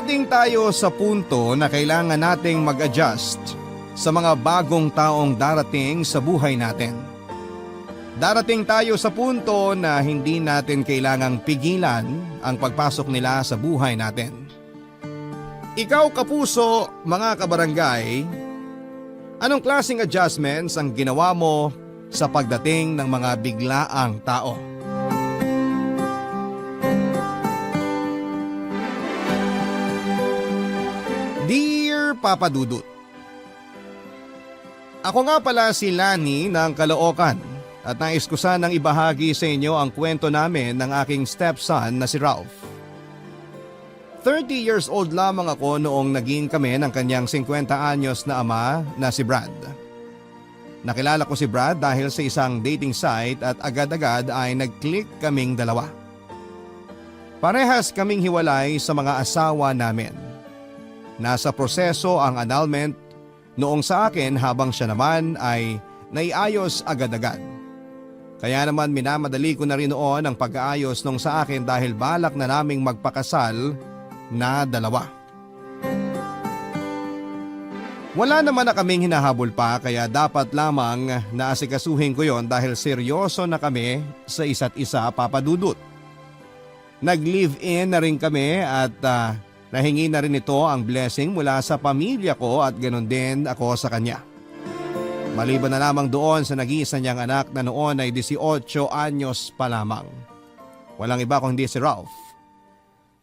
Darating tayo sa punto na kailangan nating mag-adjust sa mga bagong taong darating sa buhay natin. Darating tayo sa punto na hindi natin kailangang pigilan ang pagpasok nila sa buhay natin. Ikaw kapuso, mga kabarangay, anong klaseng adjustments ang ginawa mo sa pagdating ng mga biglaang tao? Dear Papa Dudut, ako nga pala si Lani ng Caloocan at nais ko sanang ibahagi sa inyo ang kwento namin ng aking stepson na si Ralph. 30 years old lamang ako noong naging kami ng kanyang 50 anyos na ama na si Brad. Nakilala ko si Brad dahil sa isang dating site at agad-agad ay nag-click kaming dalawa. Parehas kaming hiwalay sa mga asawa namin. Nasa proseso ang annulment noong sa akin habang siya naman ay naiayos agad-agad. Kaya naman minamadali ko na rin noon ang pag-aayos nung sa akin dahil balak na naming magpakasal na dalawa. Wala naman na kaming hinahabol pa kaya dapat lamang naasikasuhin ko yon dahil seryoso na kami sa isa't isa, Papa Dudut. Nag-live-in na rin kami at nahingi na rin ito ang blessing mula sa pamilya ko at ganoon din ako sa kanya. Maliban na lamang doon sa nag-iisa niyang anak na noon ay 18 anyos pa lamang. Walang iba kundi si Ralph.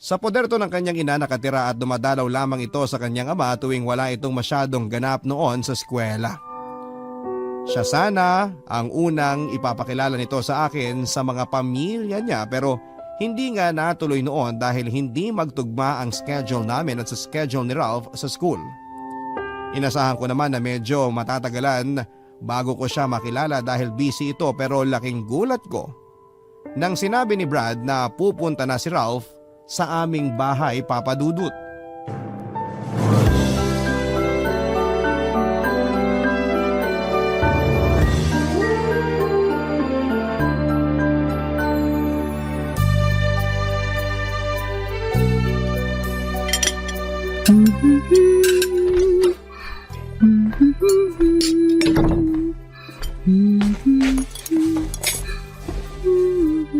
Sa poder to ng kanyang ina nakatira at dumadalaw lamang ito sa kanyang ama tuwing wala itong masyadong ganap noon sa eskwela. Siya sana ang unang ipapakilala nito sa akin sa mga pamilya niya pero hindi nga natuloy noon dahil hindi magtugma ang schedule namin at sa schedule ni Ralph sa school. Inasahan ko naman na medyo matatagalan bago ko siya makilala dahil busy ito pero laking gulat ko nang sinabi ni Brad na pupunta na si Ralph sa aming bahay, Papa Dudut.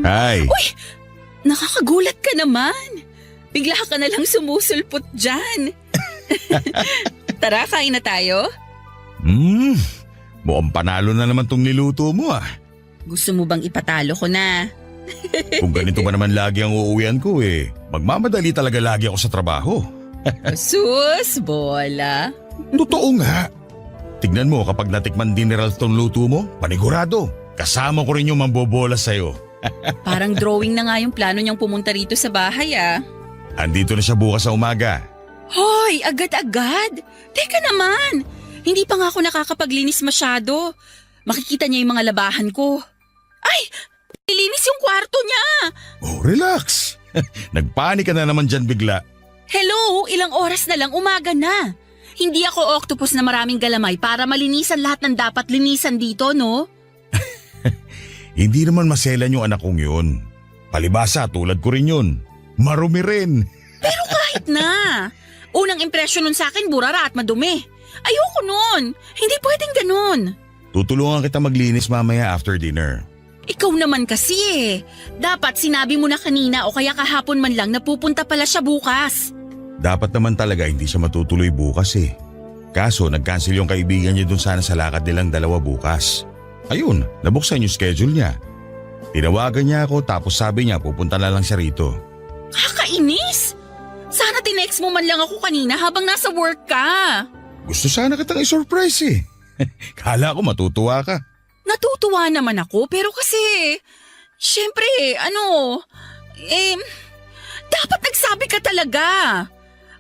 Ay! Uy! Nakakagulat ka naman. Bigla ka na lang sumusulpot dyan. Tara, kain na tayo. Mukhang panalo na naman tong niluto mo ah. Gusto mo bang ipatalo ko na? Kung ganito ba naman lagi ang uuwian ko magmamadali talaga lagi ako sa trabaho. Sus, bola. Totoo nga. Tignan mo kapag natikman din ni Ralph tong luto mo, panigurado. Kasama ko rin yung mambobola sa'yo. Parang drawing na nga yung plano niyang pumunta rito sa bahay ah. Andito na siya bukas sa umaga. Hoy, agad-agad. Teka naman, hindi pa nga ako nakakapaglinis masyado. Makikita niya yung mga labahan ko. Ay, nilinis yung kwarto niya. Oh, relax. Nagpanik ka na naman dyan bigla. Hello, ilang oras na lang umaga na. Hindi ako octopus na maraming galamay para malinisan lahat ng dapat linisan dito, no? Hindi naman maselan yung anak kong yun. Palibasa, tulad ko rin yun. Marumi rin. Pero kahit na. Unang impresyon nun sa akin, burara at madumi. Ayoko nun. Hindi pwedeng ganun. Tutulungan kita maglinis mamaya after dinner. Ikaw naman kasi Dapat sinabi mo na kanina o kaya kahapon man lang na pupunta pala siya bukas. Dapat naman talaga hindi siya matutuloy bukas Kaso nag-cancel yung kaibigan niya dun sana sa lakad nilang dalawa bukas. Ayun, nabuksan yung schedule niya. Tinawagan niya ako tapos sabi niya pupunta na lang siya rito. Kakainis! Sana tinext mo man lang ako kanina habang nasa work ka. Gusto sana kitang i-surprise Kala ko matutuwa ka. Natutuwa naman ako pero kasi, syempre, dapat nagsabi ka talaga.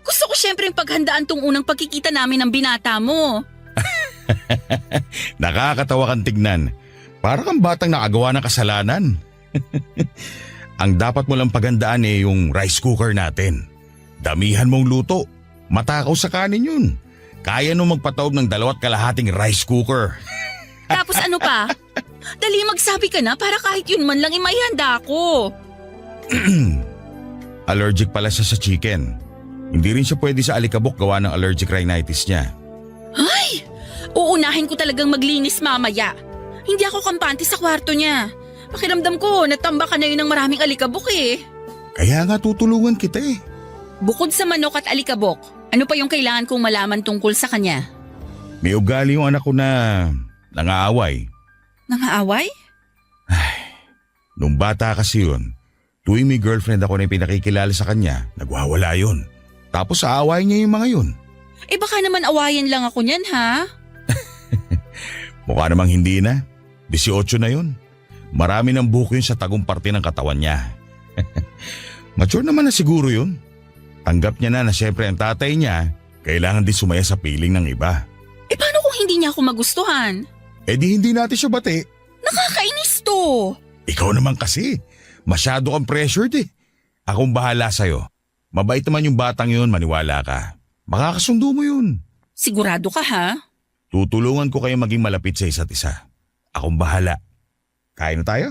Gusto ko syempre paghandaan tong unang pagkikita namin ng binata mo. Nakakatawa kang tignan. Para kang batang nakagawa ng kasalanan. Ang dapat mo lang paghandaan yung rice cooker natin. Damihan mong luto. Matakaw sa kanin yun. Kaya nung magpataob ng 2.5 rice cooker. Tapos ano pa? Dali magsabi ka na para kahit yun man lang maihanda ko. Allergic pala siya sa chicken. Hindi rin siya pwede sa alikabok gawa ng allergic rhinitis niya. Ay! Uunahin ko talagang maglinis mamaya. Hindi ako kampante sa kwarto niya. Pakiramdam ko, natamba ka na yun ng maraming alikabok eh. Kaya nga tutulungan kita eh. Bukod sa manok at alikabok, ano pa yung kailangan kong malaman tungkol sa kanya? May ugali yung anak ko na nangaaway. Nangaaway? Nung bata kasi yun, tuwing may girlfriend ako na pinakikilala sa kanya, nagwawala yun. Tapos aaway niya yung mga yun. Eh baka naman awayan lang ako niyan ha? Mukha namang hindi na. 18 na yun. Marami ng buhok yun sa tagong parte ng katawan niya. Mature naman na siguro yun. Tanggap niya na syempre ang tatay niya kailangan din sumaya sa piling ng iba. Eh paano kung hindi niya ako magustuhan? Eh di hindi natin siya bati. Nakakainis to. Ikaw naman kasi. Masyado kang pressured eh. Akong bahala sa'yo. Mabait naman yung batang yun, maniwala ka. Makakasundo mo yun. Sigurado ka ha? Tutulungan ko kayo maging malapit sa isa't isa. Akong bahala. Kain na tayo?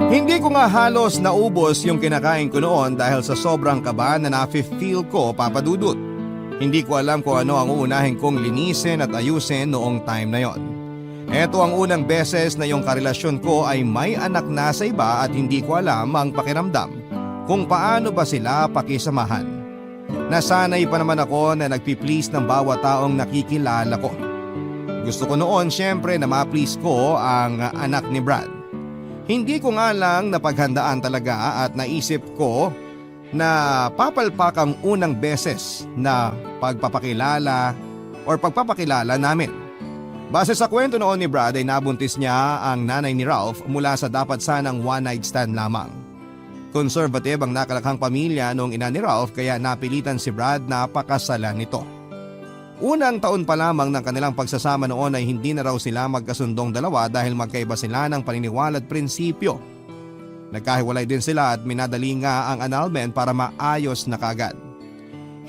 Hindi ko nga halos naubos yung kinakain ko noon dahil sa sobrang kaba na nafe-feel ko, Papa Dudut. Hindi ko alam kung ano ang uunahin kong linisin at ayusin noong time na yon. Ito ang unang beses na yung karelasyon ko ay may anak na sa iba at hindi ko alam ang pakiramdam kung paano ba sila pakisamahan. Nasanay pa naman ako na nagpi-please ng bawat taong nakikilala ko. Gusto ko noon syempre na ma-please ko ang anak ni Brad. Hindi ko nga lang napaghandaan talaga at naisip ko na papalpak ang unang beses na pagpapakilala namin. Base sa kwento noon ni Brad ay nabuntis niya ang nanay ni Ralph mula sa dapat sanang one night stand lamang. Conservative ang nakalakhang pamilya noong ina ni Ralph kaya napilitan si Brad na pakasalan nito. Unang taon pa lamang ng kanilang pagsasama noon ay hindi na raw sila magkasundong dalawa dahil magkaiba sila ng paniniwala at prinsipyo. Nagkahiwalay din sila at minadali nga ang annulment para maayos na kagad.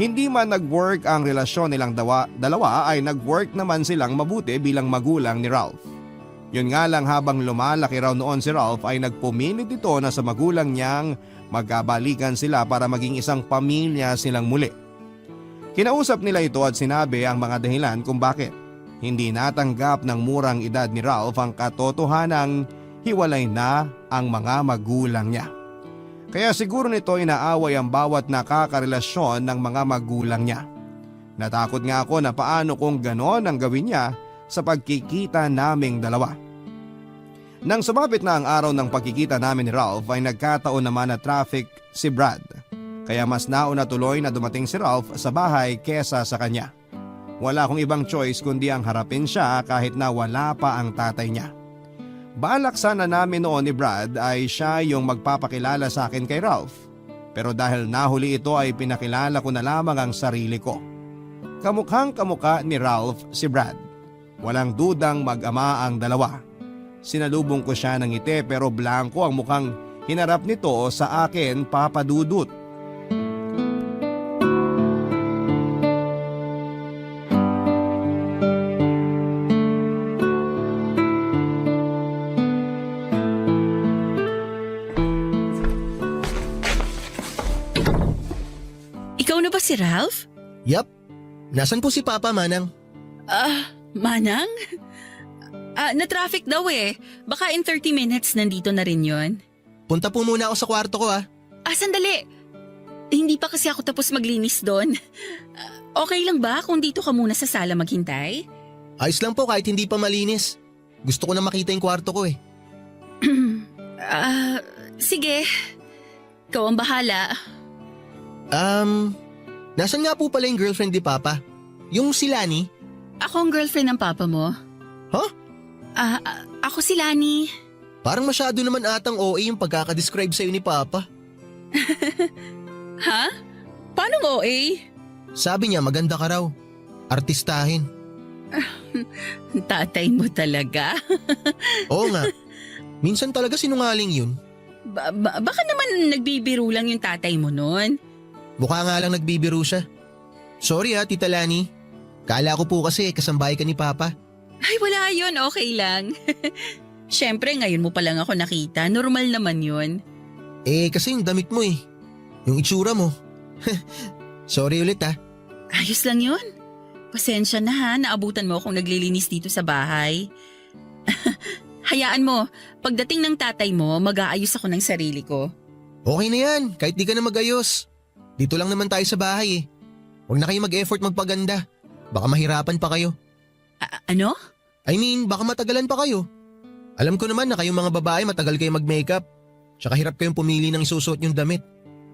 Hindi man nag-work ang relasyon nilang dalawa ay nag-work naman silang mabuti bilang magulang ni Ralph. Yun nga lang habang lumalaki raw noon si Ralph ay nagpumilit ito na sa magulang niyang magkabalikan sila para maging isang pamilya silang muli. Kinausap nila ito at sinabi ang mga dahilan kung bakit hindi natanggap ng murang edad ni Ralph ang katotohanang hiwalay na ang mga magulang niya. Kaya siguro nito inaaway ang bawat nakakarelasyon ng mga magulang niya. Natakot nga ako na paano kung ganon ang gawin niya sa pagkikita naming dalawa. Nang sumapit na ang araw ng pagkikita namin ni Ralph ay nagkataon naman na traffic si Brad. Kaya mas nauna tuloy na dumating si Ralph sa bahay kesa sa kanya. Wala akong ibang choice kundi ang harapin siya kahit na wala pa ang tatay niya. Balak sana namin noon ni Brad ay siya yung magpapakilala sa akin kay Ralph. Pero dahil nahuli ito ay pinakilala ko na lamang ang sarili ko. Kamukhang kamukha ni Ralph si Brad. Walang dudang mag-ama ang dalawa. Sinalubong ko siya ng ngiti pero blanko ang mukhang hinarap nito sa akin, Papa Dudut. Ikaw na ba si Ralph? Yap. Nasaan po si Papa, Manang? Manang? Na-traffic daw eh. Baka in 30 minutes nandito na rin yon. Punta po muna ako sa kwarto ko Sandali. Hindi pa kasi ako tapos maglinis doon. Okay lang ba kung dito ka muna sa sala maghintay? Ayos lang po kahit hindi pa malinis. Gusto ko na makita yung kwarto ko Sige. Ikaw ang bahala. Nasaan nga po pala yung girlfriend ni Papa? Yung si Lani? Ako ang girlfriend ng papa mo. Huh? Ako si Lani. Parang masyado naman atang OA yung pagkakadescribe sa'yo ni Papa. Ha? Paano OA? Sabi niya maganda ka raw. Artistahin. Tatay mo talaga? Oo nga. Minsan talaga sinungaling yun. Baka naman nagbibiro lang yung tatay mo nun. Mukha nga lang nagbibiro siya. Sorry Tita Lani. Kala ko po kasi kasambahay ka ni Papa. Ay wala yun, okay lang. Siyempre ngayon mo pa lang ako nakita, normal naman yun. Kasi yung damit mo eh. Yung itsura mo. Sorry ulit ah. Ayos lang yun. Pasensya na ha, naabutan mo akong naglilinis dito sa bahay. Hayaan mo, pagdating ng tatay mo, mag-aayos ako ng sarili ko. Okay na yan, kahit di ka na magayos. Dito lang naman tayo sa bahay eh. Huwag na kayo mag-effort magpaganda. Baka mahirapan pa kayo. Ano? I mean, baka matagalan pa kayo. Alam ko naman na kayong mga babae matagal kayo mag-makeup. Tsaka hirap kayong pumili ng isusuot yung damit.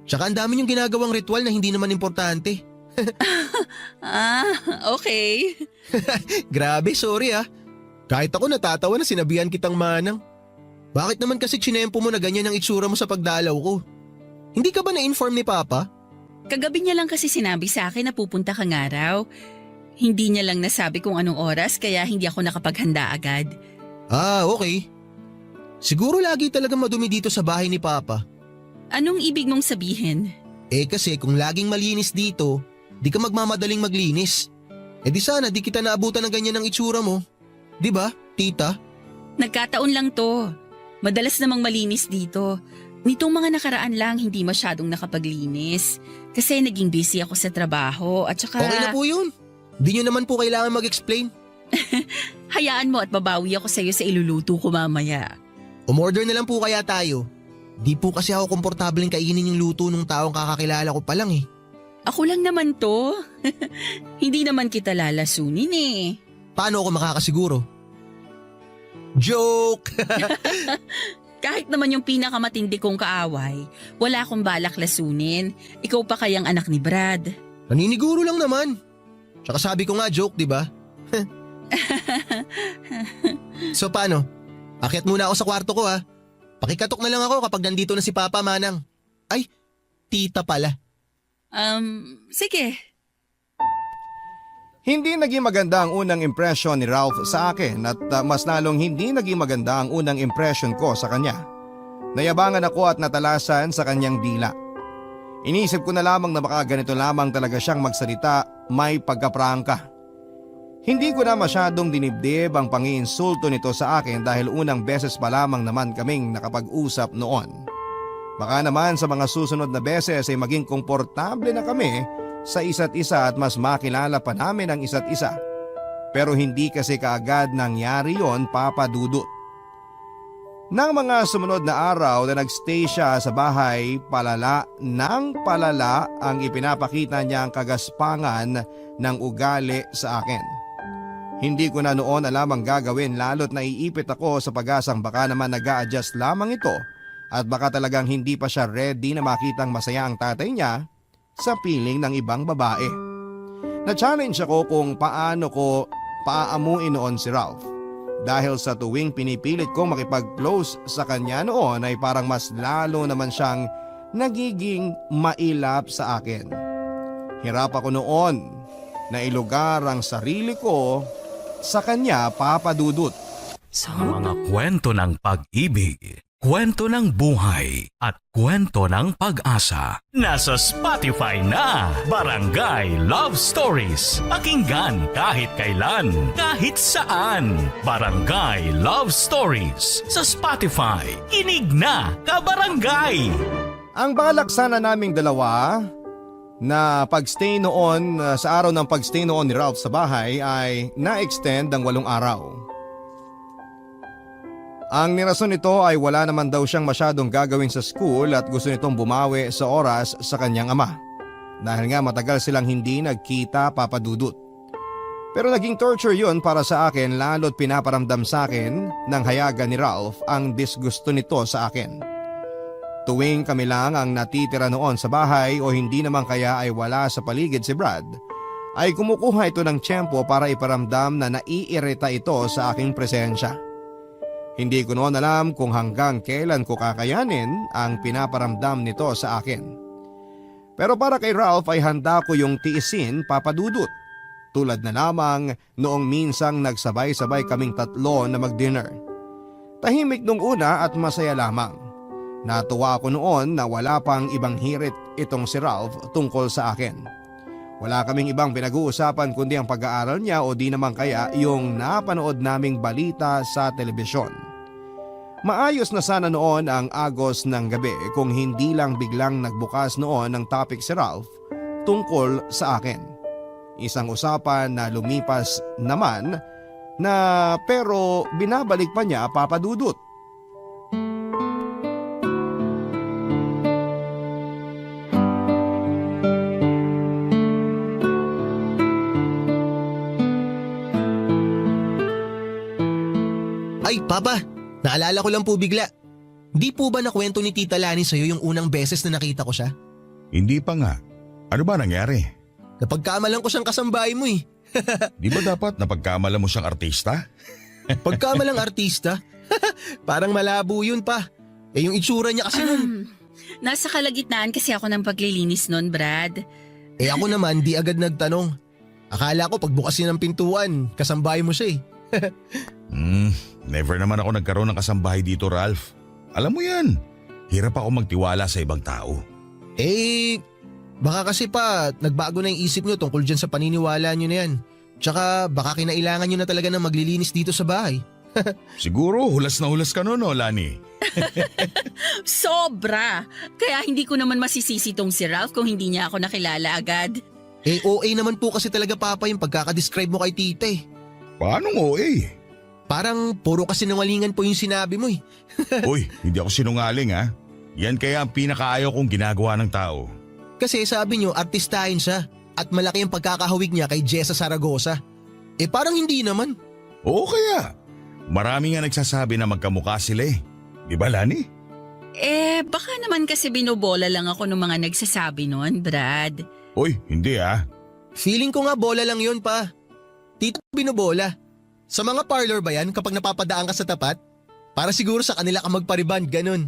Tsaka ang dami yung ginagawang ritual na hindi naman importante. Okay. Grabe, sorry ah. Kahit ako natatawa na sinabihan kitang manang. Bakit naman kasi tsinempo mo na ganyan ang itsura mo sa pagdalaw ko? Hindi ka ba na-inform ni Papa? Kagabi niya lang kasi sinabi sa akin na pupunta kang araw. Hindi niya lang nasabi kung anong oras kaya hindi ako nakapaghanda agad. Okay. Siguro lagi talaga madumi dito sa bahay ni Papa. Anong ibig mong sabihin? Kasi kung laging malinis dito, di ka magmamadaling maglinis. Di sana di kita naabutan ng ganyan ang itsura mo. Di ba, tita? Nagkataon lang to. Madalas namang malinis dito. Nitong mga nakaraan lang hindi masyadong nakapaglinis. Kasi naging busy ako sa trabaho at saka… Okay na po yun. Di nyo naman po kailangan mag-explain. Hayaan mo at babawi ako sa'yo sa iluluto ko mamaya. Umorder na lang po kaya tayo. Di po kasi ako komportableng kainin yung luto ng taong kakakilala ko pa lang eh. Ako lang naman to. Hindi naman kita lalasunin eh. Paano ako makakasiguro? Joke! Kahit naman yung pinakamatindi kong kaaway, wala akong balak lasunin. Ikaw pa kayang anak ni Brad. Naniniguro lang naman. Tsaka sabi ko nga joke, di ba? So paano? Akyat muna ako sa kwarto ko ha. Pakikatok na lang ako kapag nandito na si Papa, Manang. Ay, tita pala. Sige. Hindi naging maganda ang unang impression ni Ralph sa akin at mas lalong hindi naging maganda ang unang impression ko sa kanya. Nayabangan ako at natalasan sa kanyang dila. Inisip ko na lamang na baka ganito lamang talaga siyang magsalita, may pagkaprangka. Hindi ko na masyadong dinibdib ang pangiinsulto nito sa akin dahil unang beses pa lamang naman kaming nakapag-usap noon. Baka naman sa mga susunod na beses ay maging komportable na kami sa isa't isa at mas makilala pa namin ang isa't isa. Pero hindi kasi kaagad nangyari yon, Papa Dudut. Nang mga sumunod na araw na nagstay siya sa bahay, palala ang ipinapakita niyang kagaspangan ng ugali sa akin. Hindi ko na noon alam ang gagawin lalo't naiipit ako sa pag-asang baka naman nag-a-adjust lamang ito at baka talagang hindi pa siya ready na makitang masaya ang tatay niya sa piling ng ibang babae. Na-challenge ako kung paano ko paaamuin noon si Ralph. Dahil sa tuwing pinipilit kong makipag-close sa kanya noon ay parang mas lalo naman siyang nagiging mailap sa akin. Hirap ako noon na ilugar ang sarili ko sa kanya, Papa Dudut. Sa mga kwento ng pag-ibig, kwento ng buhay at kwento ng pag-asa. Nasa Spotify na Barangay Love Stories. Pakinggan kahit kailan, kahit saan. Barangay Love Stories sa Spotify. Kinig na, kabarangay! Ang balak sana naming dalawa na pagstay noon sa araw ng pagstay noon ni Ralph sa bahay ay na-extend ng 8 araw. Ang nirason nito ay wala naman daw siyang masyadong gagawin sa school at gusto nitong bumawi sa oras sa kanyang ama. Dahil nga matagal silang hindi nagkita, Papa Dudut. Pero naging torture yun para sa akin lalo't pinaparamdam sa akin ng hayagan ni Ralph ang disgusto nito sa akin. Tuwing kami lang ang natitira noon sa bahay o hindi naman kaya ay wala sa paligid si Brad, ay kumukuha ito ng tiyempo para iparamdam na naiirita ito sa aking presensya. Hindi ko noon alam kung hanggang kailan ko kakayanin ang pinaparamdam nito sa akin. Pero para kay Ralph ay handa ko yung tiisin, Papa Dudut. Tulad na lamang noong minsang nagsabay-sabay kaming tatlo na mag-dinner. Tahimik nung una at masaya lamang. Natuwa ako noon na wala pang ibang hirit itong si Ralph tungkol sa akin. Wala kaming ibang pinag-uusapan kundi ang pag-aaral niya o di naman kaya yung napanood naming balita sa telebisyon. Maayos na sana noon ang agos ng gabi kung hindi lang biglang nagbukas noon ng topic si Ralph tungkol sa akin. Isang usapan na lumipas naman na pero binabalik pa niya papadudot. Ay, Papa, naalala ko lang po bigla. Di po ba nakwento ni Tita Lani sa'yo yung unang beses na nakita ko siya? Hindi pa nga. Ano ba nangyari? Napagkamalan ko siyang kasambahay mo eh. Di ba dapat napagkamala mo siyang artista? Pagkamalang artista? Parang malabo yun pa. Eh yung itsura niya kasi nun. Nasa kalagitnaan kasi ako ng paglilinis nun, Brad. Eh ako naman di agad nagtanong. Akala ko pagbukas niya ng pintuan, kasambahay mo siya eh. Never naman ako nagkaroon ng kasambahay dito, Ralph. Alam mo yan, hirap ako magtiwala sa ibang tao. Eh, baka kasi pa nagbago na yung isip niyo tungkol dyan sa paniniwala niyo na yan. Tsaka baka kinailangan niyo na talaga ng maglilinis dito sa bahay. Siguro hulas na hulas ka noon, Lani. Sobra! Kaya hindi ko naman masisisi tong si Ralph kung hindi niya ako nakilala agad. Eh OA naman po kasi talaga Papa yung pagkakadescribe mo kay Tita eh. Paano OA? Parang puro kasinungalingan po yung sinabi mo eh. Uy, hindi ako sinungaling ha. Yan kaya ang pinakaayaw kong ginagawa ng tao. Kasi sabi niyo artistahin siya at malaki ang pagkakahawig niya kay Jessa Zaragoza. Eh parang hindi naman. Oo kaya. Marami nga nagsasabi na magkamukha sila eh. Di ba, Lani? Baka naman kasi binobola lang ako ng mga nagsasabi nun, Brad. Uy, hindi ha. Feeling ko nga bola lang yun pa. Tito binobola. Sa mga parlor ba yan kapag napapadaan ka sa tapat? Para siguro sa kanila ka magpariband, ganun.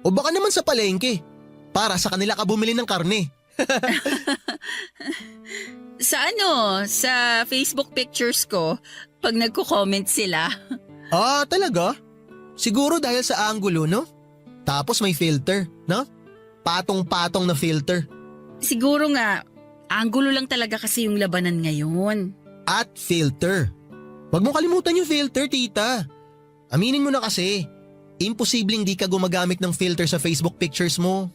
O baka naman sa palengke. Para sa kanila ka bumili ng karne. Sa Facebook pictures ko, pag nagko-comment sila. Ah, talaga? Siguro dahil sa angulo, no? Tapos may filter, no? Patong-patong na filter. Siguro nga, anggulo lang talaga kasi yung labanan ngayon. At filter. Huwag mo kalimutan yung filter, tita. Aminin mo na kasi, imposibleng di ka gumagamit ng filter sa Facebook pictures mo.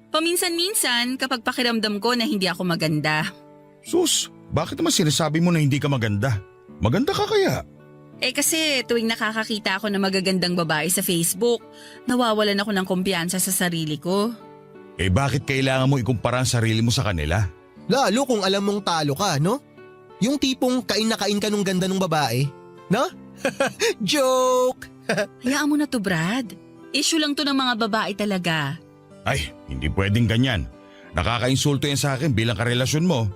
Paminsan-minsan kapag pakiramdam ko na hindi ako maganda. Sus, bakit naman sinasabi mo na hindi ka maganda? Maganda ka kaya? Kasi tuwing nakakakita ako ng magagandang babae sa Facebook, nawawalan ako ng kumpiyansa sa sarili ko. Bakit kailangan mo ikumpara ang sarili mo sa kanila? Lalo kung alam mong talo ka, no? Yung tipong kain na kain ka nung ganda nung babae, no? Joke! Hayaan mo na to, Brad. Issue lang to ng mga babae talaga. Ay, hindi pwedeng ganyan. Nakakainsulto yan sa akin bilang karelasyon mo.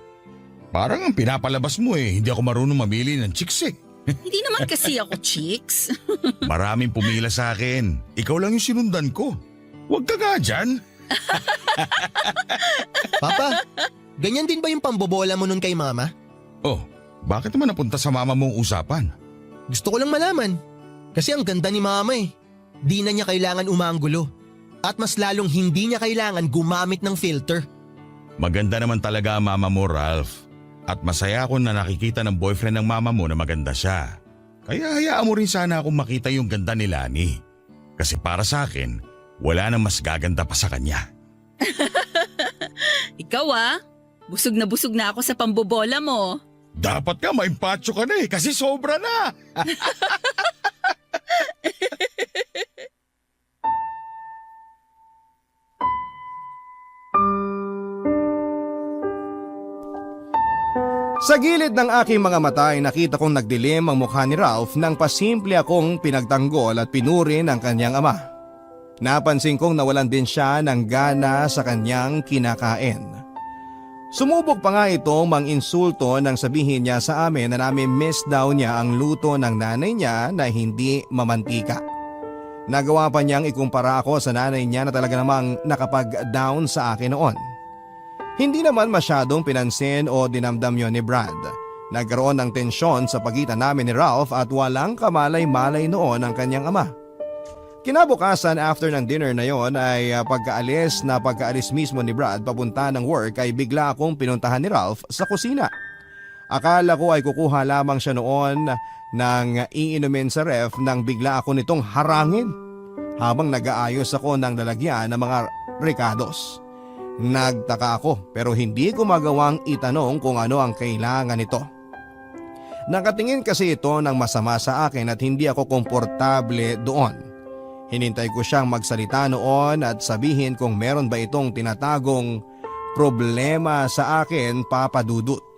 Parang ang pinapalabas mo hindi ako marunong mamili ng chicks eh. Hindi naman kasi ako chicks. Maraming pumila sa akin. Ikaw lang yung sinundan ko. Huwag ka nga dyan. Papa, ganyan din ba yung pambobola mo nun kay mama? Oh, bakit naman napunta sa mama mong usapan? Gusto ko lang malaman. Kasi ang ganda ni mama eh. Di na niya kailangan umanggulo. At mas lalong hindi niya kailangan gumamit ng filter. Maganda naman talaga ang mama mo, Ralph. At masaya ako na nakikita ng boyfriend ng mama mo na maganda siya. Kaya hayaan mo rin sana akong makita yung ganda ni Lani. Kasi para sa akin, wala nang mas gaganda pa sa kanya. Ikaw busog na ako sa pambobola mo. Dapat ka maimpatso ka na kasi sobra na. Sa gilid ng aking mga mata ay nakita kong nagdilim ang mukha ni Ralph nang pasimple akong pinagtanggol at pinuri ng kanyang ama. Napansin kong nawalan din siya ng gana sa kanyang kinakain. Sumubok pa nga itong mang-insulto nang sabihin niya sa amin na nami-miss daw niya ang luto ng nanay niya na hindi mamantika. Nagawa pa niyang ikumpara ako sa nanay niya na talaga namang nakapag-down sa akin noon. Hindi naman masyadong pinansin o dinamdam yon ni Brad. Nagkaroon ng tensyon sa pagitan namin ni Ralph at walang kamalay-malay noon ang kanyang ama. Kinabukasan after ng dinner na yon ay pagkaalis mismo ni Brad papunta ng work ay bigla akong pinuntahan ni Ralph sa kusina. Akala ko ay kukuha lamang siya noon ng iinumin sa ref nang bigla ako nitong harangin habang nag-aayos ako ng lalagyan ng mga recados. Nagtaka ako pero hindi ko magawang itanong kung ano ang kailangan nito. Nakatingin kasi ito ng masama sa akin at hindi ako komportable doon. Hinintay ko siyang magsalita noon at sabihin kung meron ba itong tinatagong problema sa akin, Papa Dudut.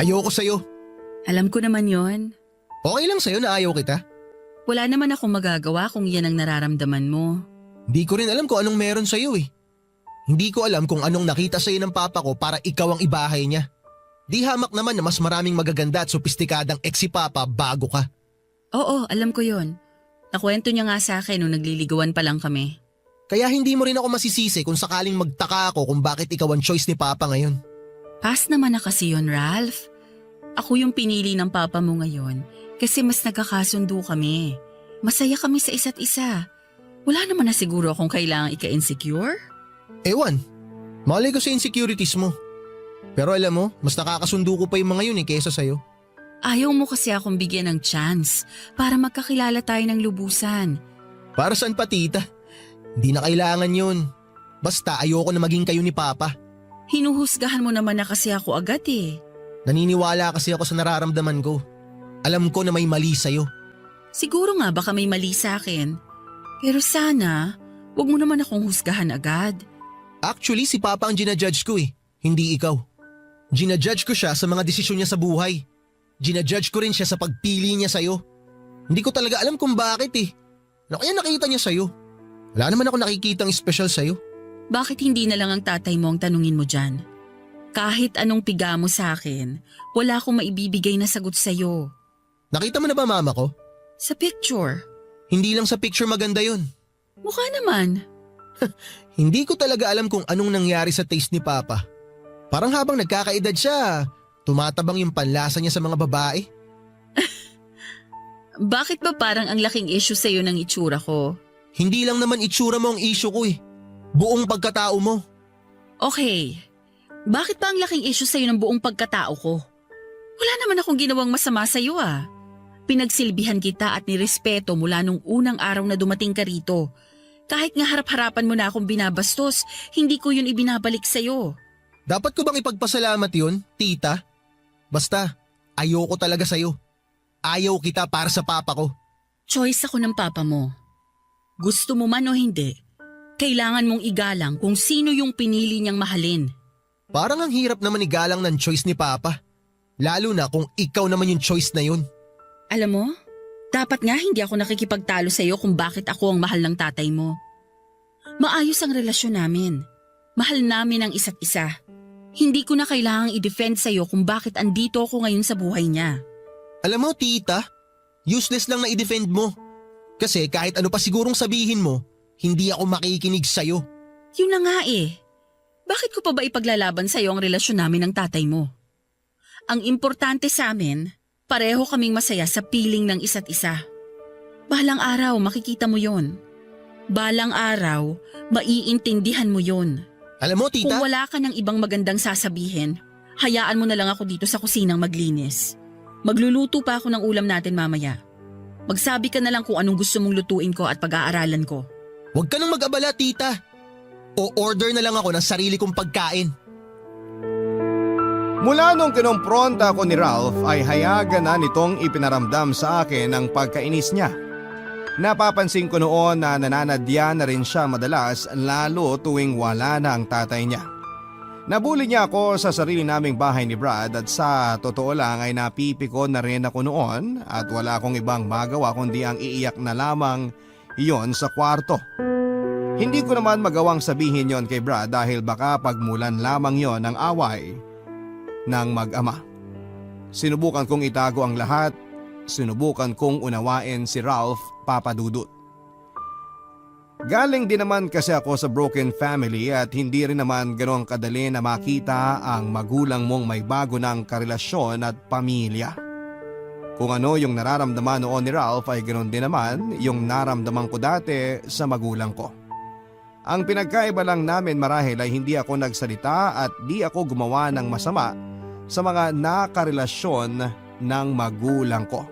Ayoko sa'yo. Alam ko naman yon. Okay lang sa'yo na ayaw kita. Wala naman akong magagawa kung yan ang nararamdaman mo. Hindi ko rin alam kung anong meron sa'yo eh. Hindi ko alam kung anong nakita sa'yo ng papa ko para ikaw ang ibahay niya. Di hamak naman na mas maraming magaganda at sopistikadang ex si papa bago ka. Oo, alam ko yon. Nakwento niya nga sa akin nung nagliligawan pa lang kami. Kaya hindi mo rin ako masisisi kung sakaling magtaka ako kung bakit ikaw ang choice ni papa ngayon. Pass naman na kasi yon, Ralph. Ako yung pinili ng papa mo ngayon kasi mas nagkakasundo kami. Masaya kami sa isa't isa. Wala naman na siguro akong kailangang ika-insecure. Ewan, malay ko sa insecurities mo. Pero alam mo, mas nakakasundo ko pa yung mga yun kesa sa'yo. Ayaw mo kasi akong bigyan ng chance para magkakilala tayo ng lubusan. Para saan pa tita? Hindi na kailangan yun. Basta ayoko na maging kayo ni papa. Hinuhusgahan mo naman na kasi ako agad eh. Naniniwala kasi ako sa nararamdaman ko. Alam ko na may mali sa'yo. Siguro nga baka may mali sa akin. Pero sana, wag mo naman akong husgahan agad. Actually, si papa ang ginajudge ko hindi ikaw. Ginajudge ko siya sa mga desisyon niya sa buhay. Ginajudge ko rin siya sa pagpili niya sa'yo. Hindi ko talaga alam kung bakit Ano kaya nakita niya sa'yo? Wala naman ako nakikitang special sa'yo. Bakit hindi na lang ang tatay mo ang tanungin mo dyan? Kahit anong piga mo sa akin, wala akong maibibigay na sagot sa'yo. Nakita mo na ba mama ko? Sa picture, Hindi lang sa picture maganda yun. mukha naman. Hindi ko talaga alam kung anong nangyari sa taste ni papa. Parang habang nagkakaedad siya, tumatabang yung panlasa niya sa mga babae. Bakit ba parang ang laking issue sa'yo ng itsura ko? Hindi lang naman itsura mo ang issue ko Buong pagkatao mo. Okay, bakit ba ang laking issue sa'yo ng buong pagkatao ko? Wala naman akong ginawang masama sa'yo Pinagsilbihan kita at nirespeto mula nung unang araw na dumating ka rito. Kahit nga harap-harapan mo na akong binabastos, hindi ko yun ibinabalik sa'yo. Dapat ko bang ipagpasalamat yun, tita? Basta, ayoko talaga sa'yo. Ayaw kita para sa papa ko. Choice ako ng papa mo. Gusto mo man o hindi, kailangan mong igalang kung sino yung pinili niyang mahalin. Parang ang hirap naman igalang ng choice ni papa. Lalo na kung ikaw naman yung choice na yun. Alam mo, dapat nga hindi ako nakikipagtalo sa'yo kung bakit ako ang mahal ng tatay mo. Maayos ang relasyon namin. Mahal namin ang isa't isa. Hindi ko na kailangang i-defend sa'yo kung bakit andito ako ngayon sa buhay niya. Alam mo, tita, useless lang na i-defend mo. Kasi kahit ano pa sigurong sabihin mo, hindi ako makikinig sa'yo. Yun na nga Bakit ko pa ba ipaglalaban sa'yo ang relasyon namin ng tatay mo? Ang importante sa amin, pareho kaming masaya sa piling ng isa't isa. Balang araw makikita mo yon. Balang araw, maiintindihan mo yon. Alam mo, tita, Kung wala ka ng ibang magandang sasabihin, hayaan mo na lang ako dito sa kusinang maglinis. Magluluto pa ako ng ulam natin mamaya. Magsabi ka na lang kung anong gusto mong lutuin ko at pag-aaralan ko. huwag ka nang mag-abala, tita. O-order na lang ako ng sarili kong pagkain. Mula nung kinompronta ko ni Ralph ay hayagan na nitong ipinaramdam sa akin ang pagkainis niya. Napapansin ko noon na nananadya na rin siya madalas lalo tuwing wala na ang tatay niya. Nabuli niya ako sa sarili naming bahay ni Brad at sa totoo lang ay napipiko na rin ako noon at wala akong ibang magawa kundi ang iiyak na lamang iyon sa kwarto. Hindi ko naman magawang sabihin yon kay Brad dahil baka pagmulan lamang yon ng away ng mag-ama. Sinubukan kong itago ang lahat, sinubukan kong unawain si Ralph, Papa Dudut. Galing din naman kasi ako sa broken family at hindi rin naman gano'ng kadali na makita ang magulang mong may bago ng karelasyon at pamilya. Kung ano yung nararamdaman noon ni Ralph ay ganoon din naman yung naramdaman ko dati sa magulang ko. Ang pinagkaiba lang namin marahil ay hindi ako nagsalita at di ako gumawa ng masama sa mga nakarelasyon ng magulang ko.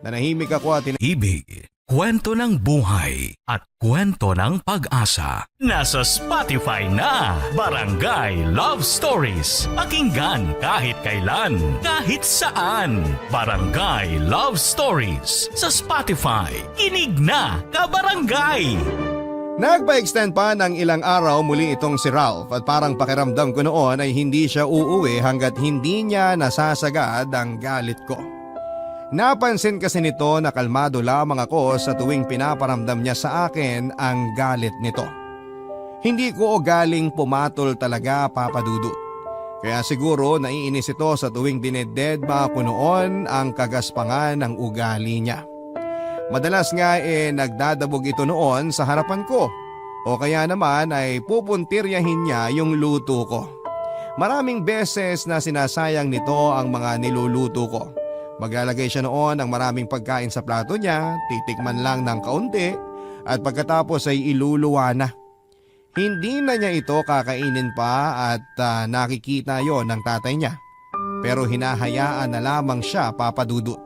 Nanahimik ako at Ibig, kwento ng buhay at kwento ng pag-asa. Nasa Spotify na, Barangay Love Stories. Pakinggan kahit kailan, kahit saan. Barangay Love Stories sa Spotify. Kinig na, kabarangay! Nagpa-extend pa ng ilang araw muli itong si Ralph at parang pakiramdam ko noon ay hindi siya uuwi hanggat hindi niya nasasagad ang galit ko. Napansin kasi nito na kalmado lamang ako sa tuwing pinaparamdam niya sa akin ang galit nito. Hindi ko galing pumatol talaga, Papa Dudut. Kaya siguro naiinis ito sa tuwing dinededma ko noon ang kagaspangan ng ugali niya. Madalas nga nagdadabog ito noon sa harapan ko o kaya naman ay pupuntiryahin niya yung luto ko. Maraming beses na sinasayang nito ang mga niluluto ko. Maglalagay siya noon ng maraming pagkain sa plato niya, titikman lang ng kaunti at pagkatapos ay iluluwa na. Hindi na niya ito kakainin pa at nakikita yon ng tatay niya. Pero hinahayaan na lamang siya, Papa Dudut.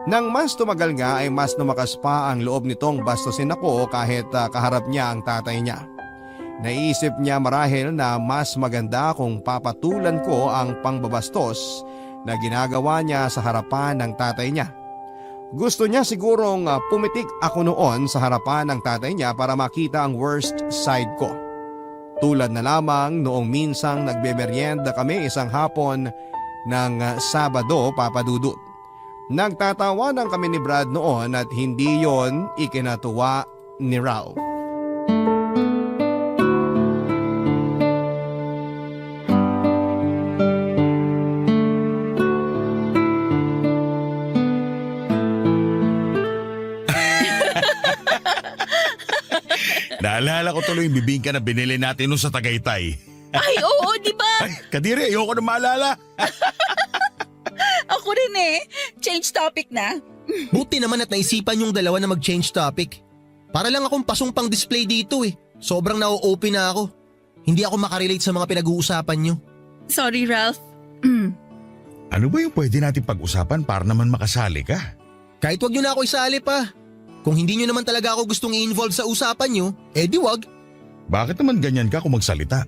Nang mas tumagal nga ay mas lumakas pa ang loob nitong bastusin ako kahit kaharap niya ang tatay niya. Naisip niya marahil na mas maganda kung papatulan ko ang pangbabastos na ginagawa niya sa harapan ng tatay niya. Gusto niya sigurong pumitik ako noon sa harapan ng tatay niya para makita ang worst side ko. Tulad na lamang noong minsang nagbemeryenda kami isang hapon ng Sabado, Papa Dudut. Nagtatawanan kami ni Brad noon at hindi yon ikinatuwa ni Ralph. Naalala ko tuloy yung bibingka na binili natin nung sa Tagaytay. Ay, oo, di ba? Ay, Kadiri, ayoko na maalala. Ako rin Change topic na. Buti naman at naisipan yung dalawa na mag-change topic. Para lang akong pasong pang display dito eh. Sobrang na-open na ako. Hindi ako makarelate sa mga pinag-uusapan nyo. Sorry, Ralph. Ano ba yung pwede natin pag-usapan para naman makasali ka? Kahit wag nyo na ako isali pa. Kung hindi nyo naman talaga ako gustong i-involve sa usapan nyo, di wag. Bakit naman ganyan ka kung magsalita?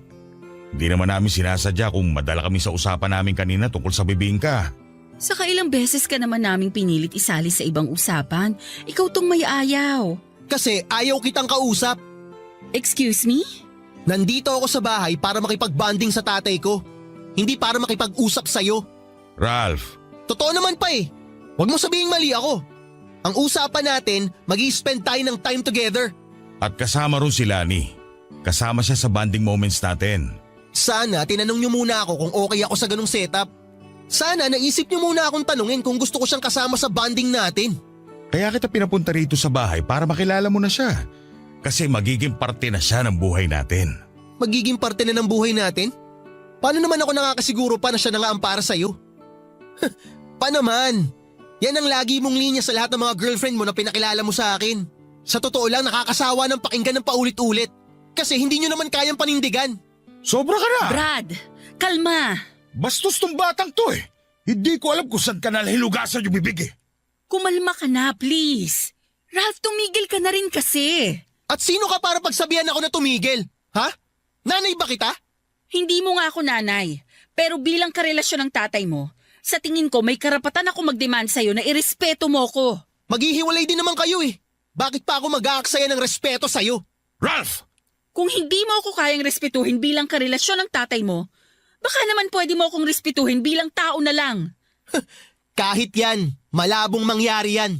Hindi naman namin sinasadya kung madala kami sa usapan namin kanina tungkol sa bibingka. Saka ilang beses ka naman naming pinilit isali sa ibang usapan. Ikaw tong may ayaw. Kasi ayaw kitang kausap. Excuse me? Nandito ako sa bahay para makipag-bonding sa tatay ko. Hindi para makipag-usap sa'yo. Ralph, Totoo naman pa eh. Huwag mo sabihing mali ako. Ang usapan natin, mag-i-spend tayo ng time together. at kasama ron si Lani. Kasama siya sa bonding moments natin. Sana tinanong niyo muna ako kung okay ako sa ganung setup. Sana naisip niyo muna akong tanungin kung gusto ko siyang kasama sa bonding natin. Kaya kita pinapunta rito sa bahay para makilala mo na siya. Kasi magiging parte na siya ng buhay natin. Magiging parte na ng buhay natin? Paano naman ako nakakasiguro pa na siya na nga ang para sa'yo? Pa naman? Yan ang lagi mong linya sa lahat ng mga girlfriend mo na pinakilala mo sa akin. Sa totoo lang nakakasawa ng pakinggan ng paulit-ulit. Kasi hindi nyo naman kayang panindigan. Sobra ka na! Brad, kalma. Bastos tong batang to eh. Hindi ko alam kung saan ka nalahilugasan yung bibig eh. Kumalma ka na, please. Ralph, tumigil ka na rin kasi. At sino ka para pagsabihan ako na tumigil? Ha? Nanay ba kita? Hindi mo nga ako nanay. Pero bilang karelasyon ng tatay mo, sa tingin ko may karapatan ako mag-demand sa'yo na irespeto mo ko. Maghihiwalay din naman kayo eh. Bakit pa ako mag-aaksaya ng respeto sa'yo? Ralph! Kung hindi mo ako kayang respetuhin bilang karelasyon ng tatay mo, baka naman pwede mo akong respetuhin bilang tao na lang. Kahit yan, malabong mangyari yan.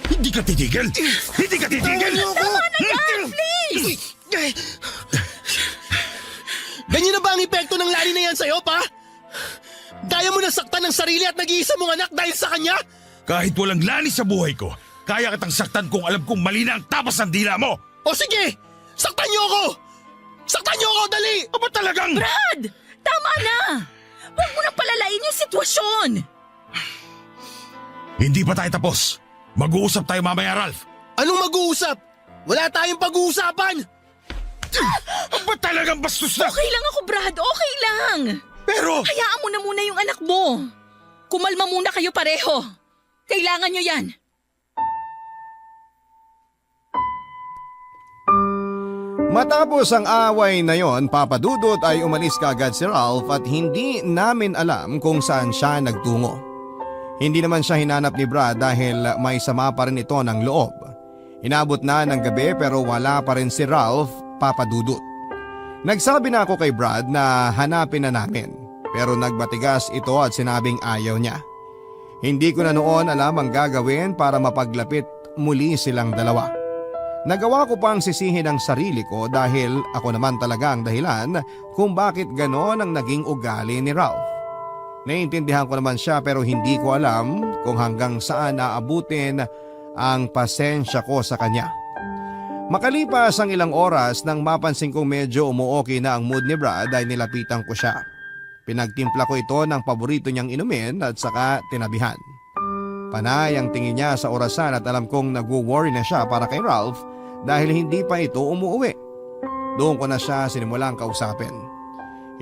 Hindi ka titigil! Hindi ka titigil! Tama na yan, please! Ganyan na ba ang epekto ng lani na yan sa'yo, pa? Kaya mo nasaktan ng sarili at nag-iisa mong anak dahil sa kanya? Kahit walang Lani sa buhay ko, Kaya kitang saktan kung alam kong mali na ang tapas ng dila mo! O sige! Saktan niyo ako! Saktan niyo ako, dali! Aba talagang… Brad! Tama na! Huwag mo nang palalain yung sitwasyon! Hindi pa tayo tapos. Mag-uusap tayo mamaya, Ralph. Anong mag-uusap? Wala tayong pag-uusapan! Aba talagang bastos na… Okay lang ako, Brad. Okay lang. Pero… Hayaan mo na muna yung anak mo. Kumalma muna kayo pareho. Kailangan nyo yan. Matapos ang away na yon, Papa Dudut, ay umalis kaagad si Ralph at hindi namin alam kung saan siya nagtungo. Hindi naman siya hinanap ni Brad dahil may sama pa rin ito ng loob. Inabot na ng gabi pero wala pa rin si Ralph, Papa Dudut. Nagsabi na ako kay Brad na hanapin na namin pero nagbatigas ito at sinabing ayaw niya. Hindi ko na noon alam ang gagawin para mapaglapit muli silang dalawa. Nagawa ko pang sisihin ang sarili ko dahil ako naman talaga ang dahilan kung bakit ganon ang naging ugali ni Ralph. Naiintindihan ko naman siya pero hindi ko alam kung hanggang saan aabutin ang pasensya ko sa kanya. Makalipas ang ilang oras nang mapansin kong medyo umuoki na ang mood ni Brad ay nilapitan ko siya. Pinagtimpla ko ito ng paborito niyang inumin at saka tinabihan. Panay ang tingin niya sa orasan at alam kong nagwo-worry na siya para kay Ralph dahil hindi pa ito umuwi. Doon ko na siya sinimulang kausapin.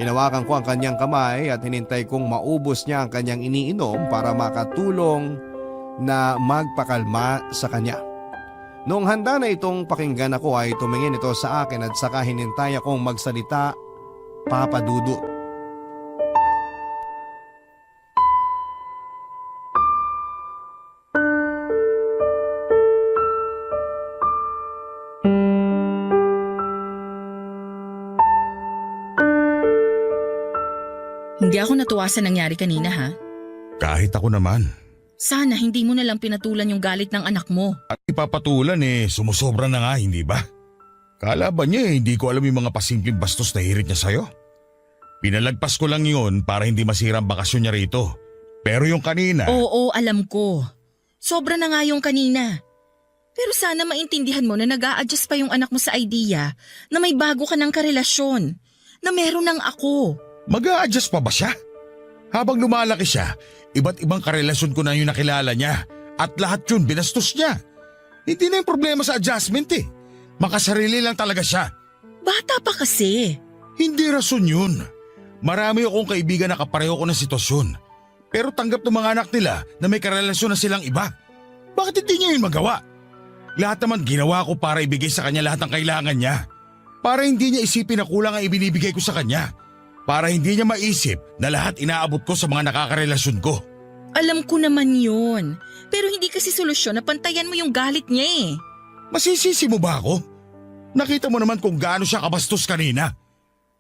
Hinawakan ko ang kanyang kamay at hinintay kong maubos niya ang kanyang iniinom para makatulong na magpakalma sa kanya. Noong handa na itong pakinggan ako ay tumingin ito sa akin at saka hinintay akong magsalita, Papa Dudut. Hindi ako natuwa sa nangyari kanina, ha? Kahit ako naman. Sana hindi mo na lang pinatulan yung galit ng anak mo. At ipapatulan sumusobra na nga, hindi ba? Kalaban niya hindi ko alam yung mga pasimpleng bastos na hirit niya sa'yo. Pinalagpas ko lang yun para hindi masira ang bakasyon niya rito. Pero yung kanina… Oo, alam ko. Sobra na nga yung kanina. Pero sana maintindihan mo na nag-a-adjust pa yung anak mo sa idea na may bago ka ng karelasyon, na meron ng ako. Mag-a-adjust pa ba siya? Habang lumalaki siya, iba't ibang karelasyon ko na yung nakilala niya at lahat yun binastos niya. Hindi na yung problema sa adjustment Makasarili lang talaga siya. Bata pa kasi. Hindi rason yun. Marami akong kaibigan na kapareho ko ng sitwasyon. Pero tanggap ng mga anak nila na may karelasyon na silang iba. Bakit hindi niya yun magawa? Lahat naman ginawa ko para ibigay sa kanya lahat ng kailangan niya. Para hindi niya isipin na kulang ang ibinibigay ko sa kanya. Para hindi niya maisip na lahat inaabot ko sa mga nakakarelasyon ko. Alam ko naman yun. Pero hindi kasi solusyon na pantayan mo yung galit niya Masisisi mo ba ako? Nakita mo naman kung gaano siya kabastos kanina.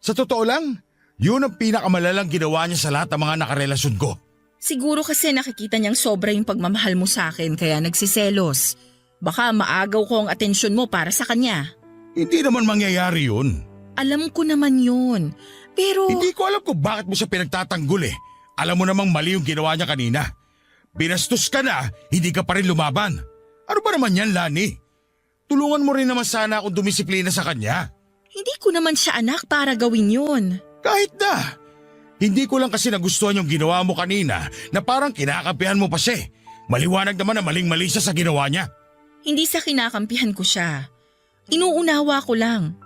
Sa totoo lang, yun ang pinakamalalang ginawa niya sa lahat ng mga nakarelasyon ko. Siguro kasi nakikita niyang sobra yung pagmamahal mo sa akin kaya nagsiselos. Baka maagaw ko ang atensyon mo para sa kanya. Hindi naman mangyayari yun. Alam ko naman yun. Pero… Hindi ko alam kung bakit mo siya pinagtatanggol Alam mo namang mali yung ginawa niya kanina. Binastos ka na, hindi ka pa rin lumaban. Ano ba naman yan, Lani? Tulungan mo rin naman sana akong dumisiplina sa kanya. Hindi ko naman siya anak para gawin yun. Kahit na. Hindi ko lang kasi nagustuhan yung ginawa mo kanina na parang kinakampihan mo pa siya. Maliwanag naman na maling-mali siya sa ginawa niya. Hindi sa kinakampihan ko siya. Inuunawa ko lang.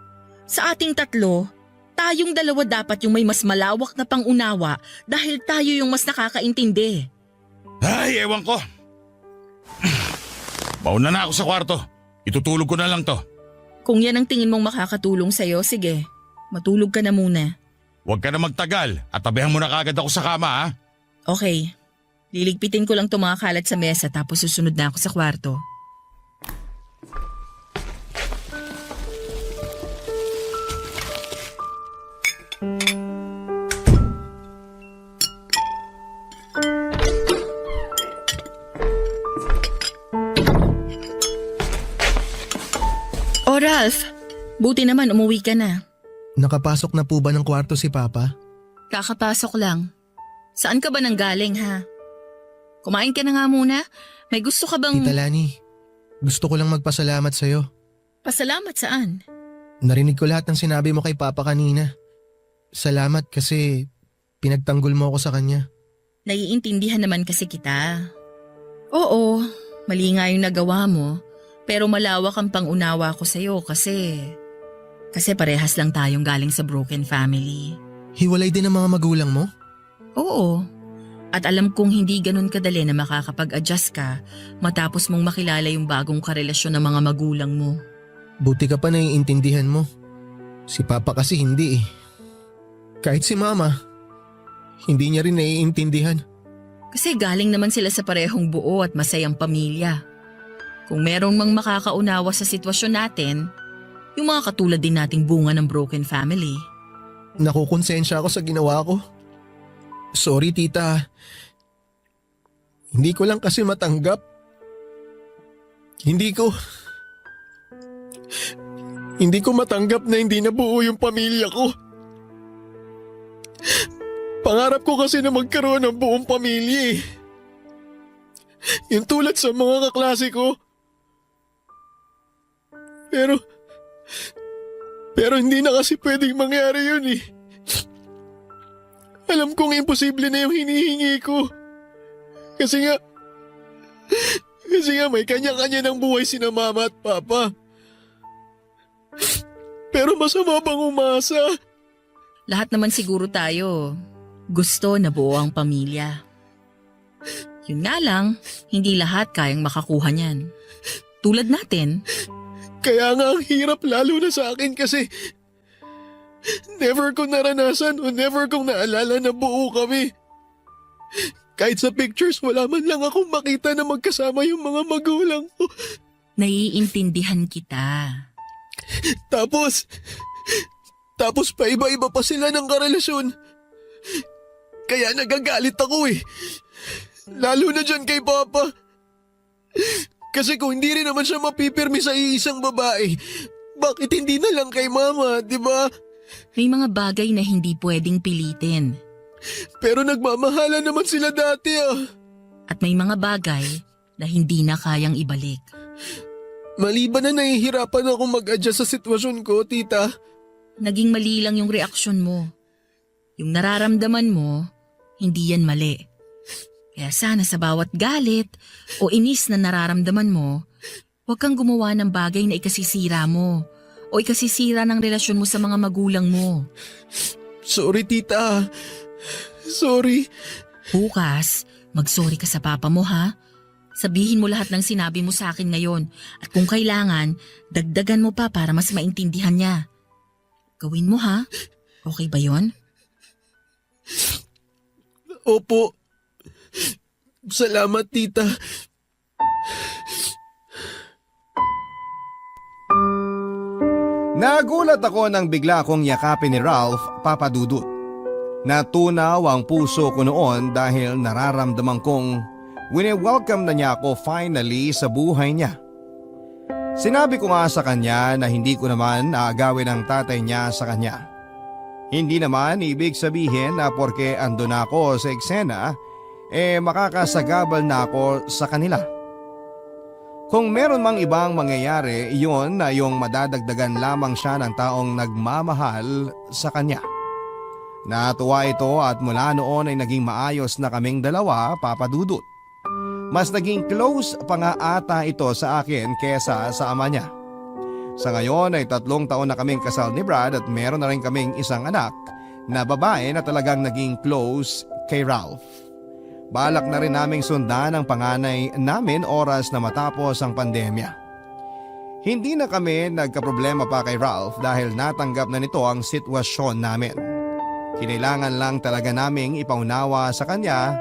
Sa ating tatlo, tayong dalawa dapat yung may mas malawak na pangunawa dahil tayo yung mas nakakaintindi. Ay, ewan ko. Mauna na ako sa kwarto. Itutulog ko na lang to. Kung yan ang tingin mong makakatulong sa'yo, sige. Matulog ka na muna. Huwag ka na magtagal at tabihan mo na kagad ako sa kama, ha? Okay. Liligpitin ko lang itong mga kalat sa mesa tapos susunod na ako sa kwarto. O Ralph, buti naman umuwi ka na. Nakapasok na po ba ng kwarto si Papa? Kakapasok lang. Saan ka ba nanggaling ha? Kumain ka na nga muna. May gusto ka bang… Tita Lani, Gusto ko lang magpasalamat sa'yo. Pasalamat saan? Narinig ko lahat ng sinabi mo kay Papa kanina. Salamat kasi pinagtanggol mo ako sa kanya. Naiintindihan naman kasi kita. Oo, mali nga yung nagawa mo, pero malawak ang pangunawa ko sa'yo kasi parehas lang tayong galing sa broken family. Hiwalay din ang mga magulang mo? Oo, at alam kong hindi ganun kadali na makakapag-adjust ka matapos mong makilala yung bagong karelasyon ng mga magulang mo. Buti ka pa naiintindihan mo. Si Papa kasi hindi eh. Kahit si Mama, hindi niya rin naiintindihan. Kasi galing naman sila sa parehong buo at masayang pamilya. Kung merong mang makakaunawa sa sitwasyon natin, yung mga katulad din nating bunga ng broken family. Nakukonsensya ako sa ginawa ko. Sorry tita. Hindi ko lang kasi matanggap. Hindi ko matanggap na hindi nabuo yung pamilya ko. Pangarap ko kasi na magkaroon ng buong pamilya eh. Yung tulad sa mga kaklase ko. Pero hindi na kasi pwedeng mangyari yun eh. Alam kong imposible na yung hinihingi ko. Kasi nga may kanya-kanya ng buhay sina Mama at Papa. Pero masama bang umasa? Lahat naman siguro tayo gusto na buo ang pamilya. Yun nga lang, hindi lahat kayang makakuha niyan. Tulad natin. Kaya nga ang hirap lalo na sa akin kasi never ko naranasan o never kong naalala na buo kami. Kahit sa pictures wala man lang akong makita na magkasama yung mga magulang ko. Naiintindihan kita. Tapos pa iba-iba pa sila ng karelasyon. Kaya nagagalit ako eh. Lalo na dyan kay Papa. Kasi kung hindi rin naman siya mapipirmi sa iisang babae, bakit hindi na lang kay Mama, di ba? May mga bagay na hindi pwedeng pilitin. Pero nagmamahala naman sila dati ah. At may mga bagay na hindi na kayang ibalik. Maliban na nahihirapan akong mag-adjust sa sitwasyon ko, tita. Naging mali lang yung reaksyon mo. Yung nararamdaman mo, hindi yan mali. Kaya sana sa bawat galit o inis na nararamdaman mo, huwag kang gumawa ng bagay na ikasisira mo o ikasisira ng relasyon mo sa mga magulang mo. Sorry, tita. Sorry. Bukas, mag-sorry ka sa papa mo ha. Sabihin mo lahat ng sinabi mo sa akin ngayon at kung kailangan, dagdagan mo pa para mas maintindihan niya. Gawin mo ha? Okay ba yon? Opo. Salamat, tita. Nagulat ako nang bigla akong yakapin ni Ralph, Papa Dudut. Natunaw ang puso ko noon dahil nararamdaman kong wini-welcome na niya ako finally sa buhay niya. Sinabi ko nga sa kanya na hindi ko naman aagawin ang tatay niya sa kanya. Hindi naman ibig sabihin na porke ando na ako sa eksena, makakasagabal na ako sa kanila. Kung meron mang ibang mangyayari, iyon na yung madadagdagan lamang siya ng taong nagmamahal sa kanya. Natuwa ito at mula noon ay naging maayos na kaming dalawa, Papa Dudut. Mas naging close pa nga ata ito sa akin kesa sa ama niya. Sa ngayon ay 3 taon na kaming kasal ni Brad at meron na rin kaming isang anak na babae na talagang naging close kay Ralph. Balak na rin naming sundan ang panganay namin oras na matapos ang pandemya. Hindi na kami nagkaproblema pa kay Ralph dahil natanggap na nito ang sitwasyon namin. Kinailangan lang talaga naming ipaunawa sa kanya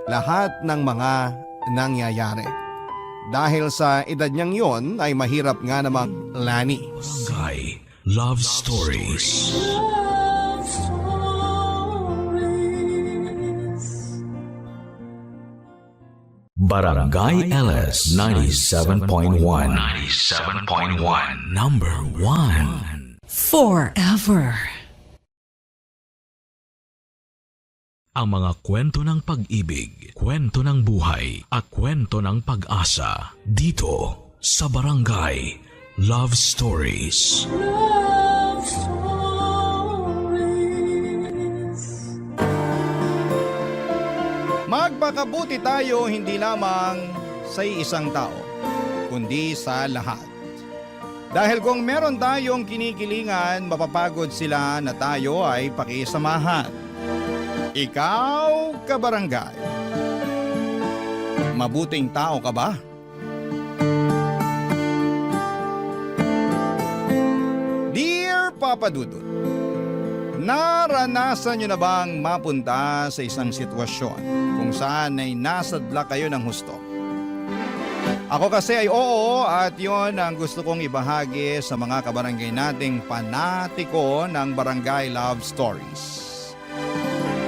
lahat ng mga nangyayari. Dahil sa edad niyang yon ay mahirap nga namang lani. Barangay Love Stories. Barangay LS 97.1 97.1 Number 1 Forever. Ang mga kwento ng pag-ibig, kwento ng buhay at kwento ng pag-asa dito sa Barangay Love Stories. Magpakabuti tayo hindi lamang sa isang tao, kundi sa lahat. Dahil kung meron tayong kinikilingan, mapapagod sila na tayo ay pakisamahan. Ikaw, kabarangay, mabuting tao ka ba? Dear Papa Dudut, naranasan nyo na bang mapunta sa isang sitwasyon kung saan ay nasadla kayo ng husto? Ako kasi ay oo, at yon ang gusto kong ibahagi sa mga kabarangay nating panatiko ng Barangay Love Stories.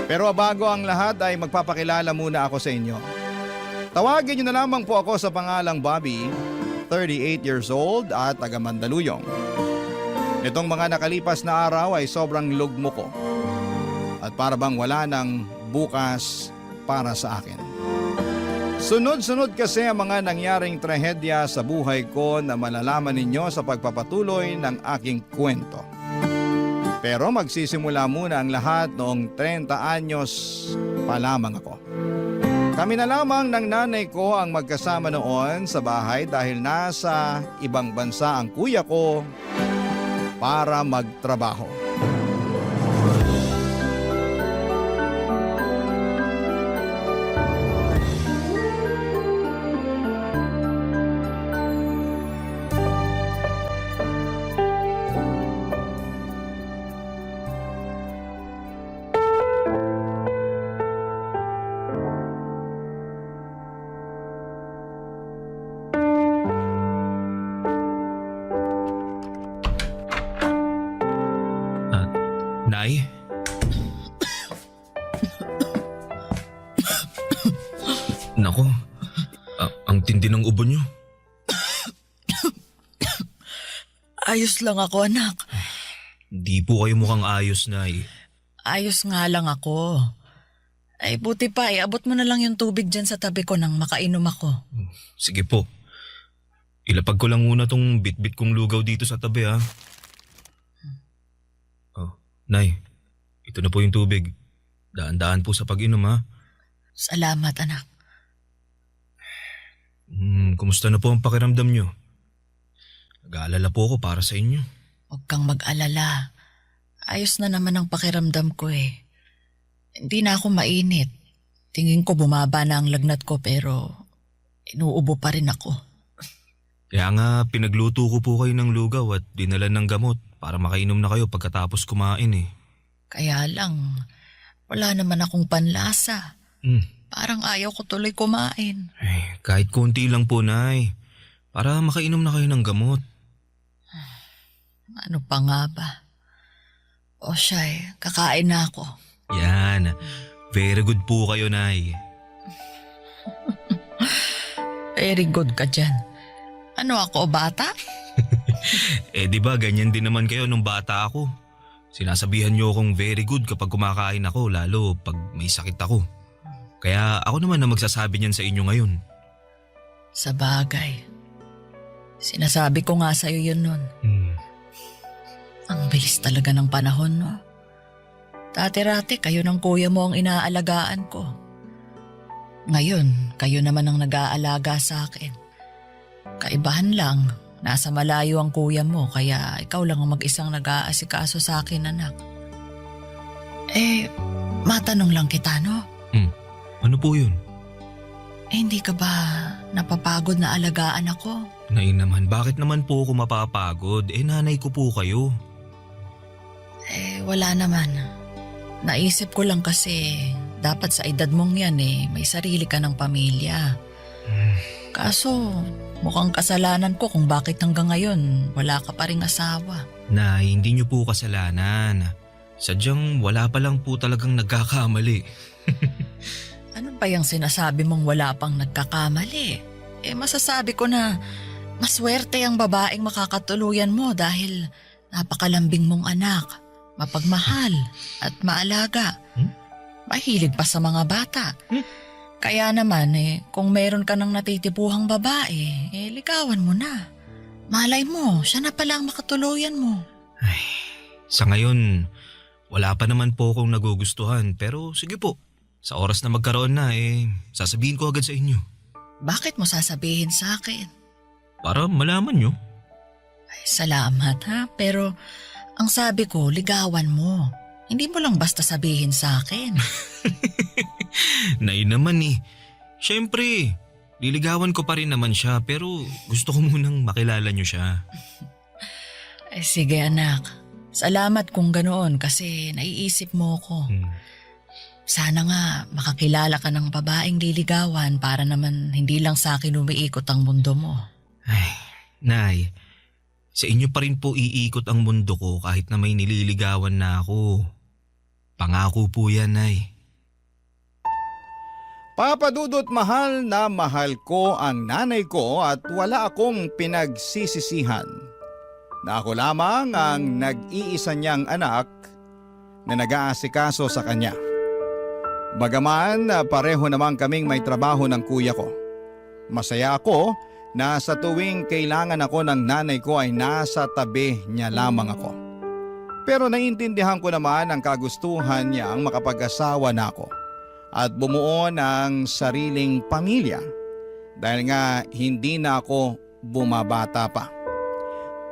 Pero bago ang lahat ay magpapakilala muna ako sa inyo. Tawagin niyo na lamang po ako sa pangalang Bobby, 38 years old at taga Mandaluyong. Nitong mga nakalipas na araw ay sobrang lugmo ko at para bang wala nang bukas para sa akin. Sunod-sunod kasi ang mga nangyaring trahedya sa buhay ko na malalaman ninyo sa pagpapatuloy ng aking kwento. Pero magsisimula muna ang lahat noong 30 anyos pa lamang ako. Kami na lamang ng nanay ko ang magkasama noon sa bahay dahil nasa ibang bansa ang kuya ko para magtrabaho. Nay? Nako, ang tindi ng ubo niyo. Ayos lang ako, anak. Di po kayo mukhang ayos, Nay. Ayos nga lang ako. Ay, buti pa, abot mo na lang yung tubig dyan sa tabi ko nang makainom ako. Sige po. Ilapag ko lang muna tong bit-bit kong lugaw dito sa tabi, ha? Oh, Nay, ito na po yung tubig. Daan-daan po sa pag-inom, ha? Salamat, anak. Kumusta na po ang pakiramdam niyo? Nag-aalala po ako para sa inyo. Huwag kang mag-alala. Ayos na naman ang pakiramdam ko eh. Hindi na ako mainit. Tingin ko bumaba na ang lagnat ko pero inuubo pa rin ako. Kaya nga pinagluto ko po kayo ng lugaw at dinala ng gamot para makainom na kayo pagkatapos kumain eh. Kaya lang, wala naman akong panlasa. Parang ayaw ko tuloy kumain. Ay, kahit konti lang po, Nay. Para makainom na kayo ng gamot. Ano pa nga ba? O siya, kakain na ako. Yan. Very good po kayo, Nay. Very good ka dyan. Ano ako, bata? Di ba ganyan din naman kayo nung bata ako. Sinasabihan niyo akong very good kapag kumakain ako, lalo pag may sakit ako. Kaya ako naman na magsasabi niyan sa inyo ngayon. Sa bagay. Sinasabi ko nga sa'yo yun nun. Ang bilis talaga ng panahon, no? Dati-rati kayo ng kuya mo ang inaalagaan ko. Ngayon, kayo naman ang nag-aalaga sa akin. Kaibahan lang, nasa malayo ang kuya mo kaya ikaw lang ang mag-isang nag-aasikaso sa akin, anak. Matanong lang kita, no? Ano po yun? Hindi ka ba napapagod na alagaan ako? Nay naman, bakit naman po ako mapapagod? Nanay ko po kayo. Wala naman. Naisip ko lang kasi dapat sa edad mong yan may sarili ka ng pamilya. Kaso mukhang kasalanan ko kung bakit hanggang ngayon wala ka pa ring asawa. Nay, hindi niyo po kasalanan. Sadyang wala pa lang po talagang nagkakamali. Ano ba yung sinasabi mong wala pang nagkakamali? Masasabi ko na maswerte ang babaeng makakatuluyan mo dahil napakalambing mong anak, mapagmahal at maalaga. Mahilig pa sa mga bata. Kaya naman kung meron ka ng natitipuhang babae, ligawan mo na. Malay mo, siya na pala ang makatuluyan mo. Ay, sa ngayon, wala pa naman po akong nagugustuhan pero sige po. Sa oras na magkaroon na sasabihin ko agad sa inyo. Bakit mo sasabihin sa akin? Para malaman nyo. Ay, salamat ha, pero ang sabi ko, ligawan mo. Hindi mo lang basta sabihin sa akin. Nay naman Siyempre, liligawan ko pa rin naman siya pero gusto ko munang makilala nyo siya. Ay, sige anak, salamat kung ganoon kasi naiisip mo ko. Sana nga makakilala ka ng babaeng liligawan para naman hindi lang sa akin umiikot ang mundo mo. Ay, Nay, sa inyo pa rin po iikot ang mundo ko kahit na may nililigawan na ako. Pangako po yan, Nay. Papa Dudut, mahal na mahal ko ang nanay ko at wala akong pinagsisisihan na ako lamang ang nag-iisa niyang anak na nag-aasikaso sa kanya. Bagaman pareho naman kaming may trabaho ng kuya ko. Masaya ako na sa tuwing kailangan ako ng nanay ko ay nasa tabi niya lamang ako. Pero naiintindihan ko naman ang kagustuhan niyang makapag-asawa na ako at bumuo ng sariling pamilya dahil nga hindi na ako bumabata pa.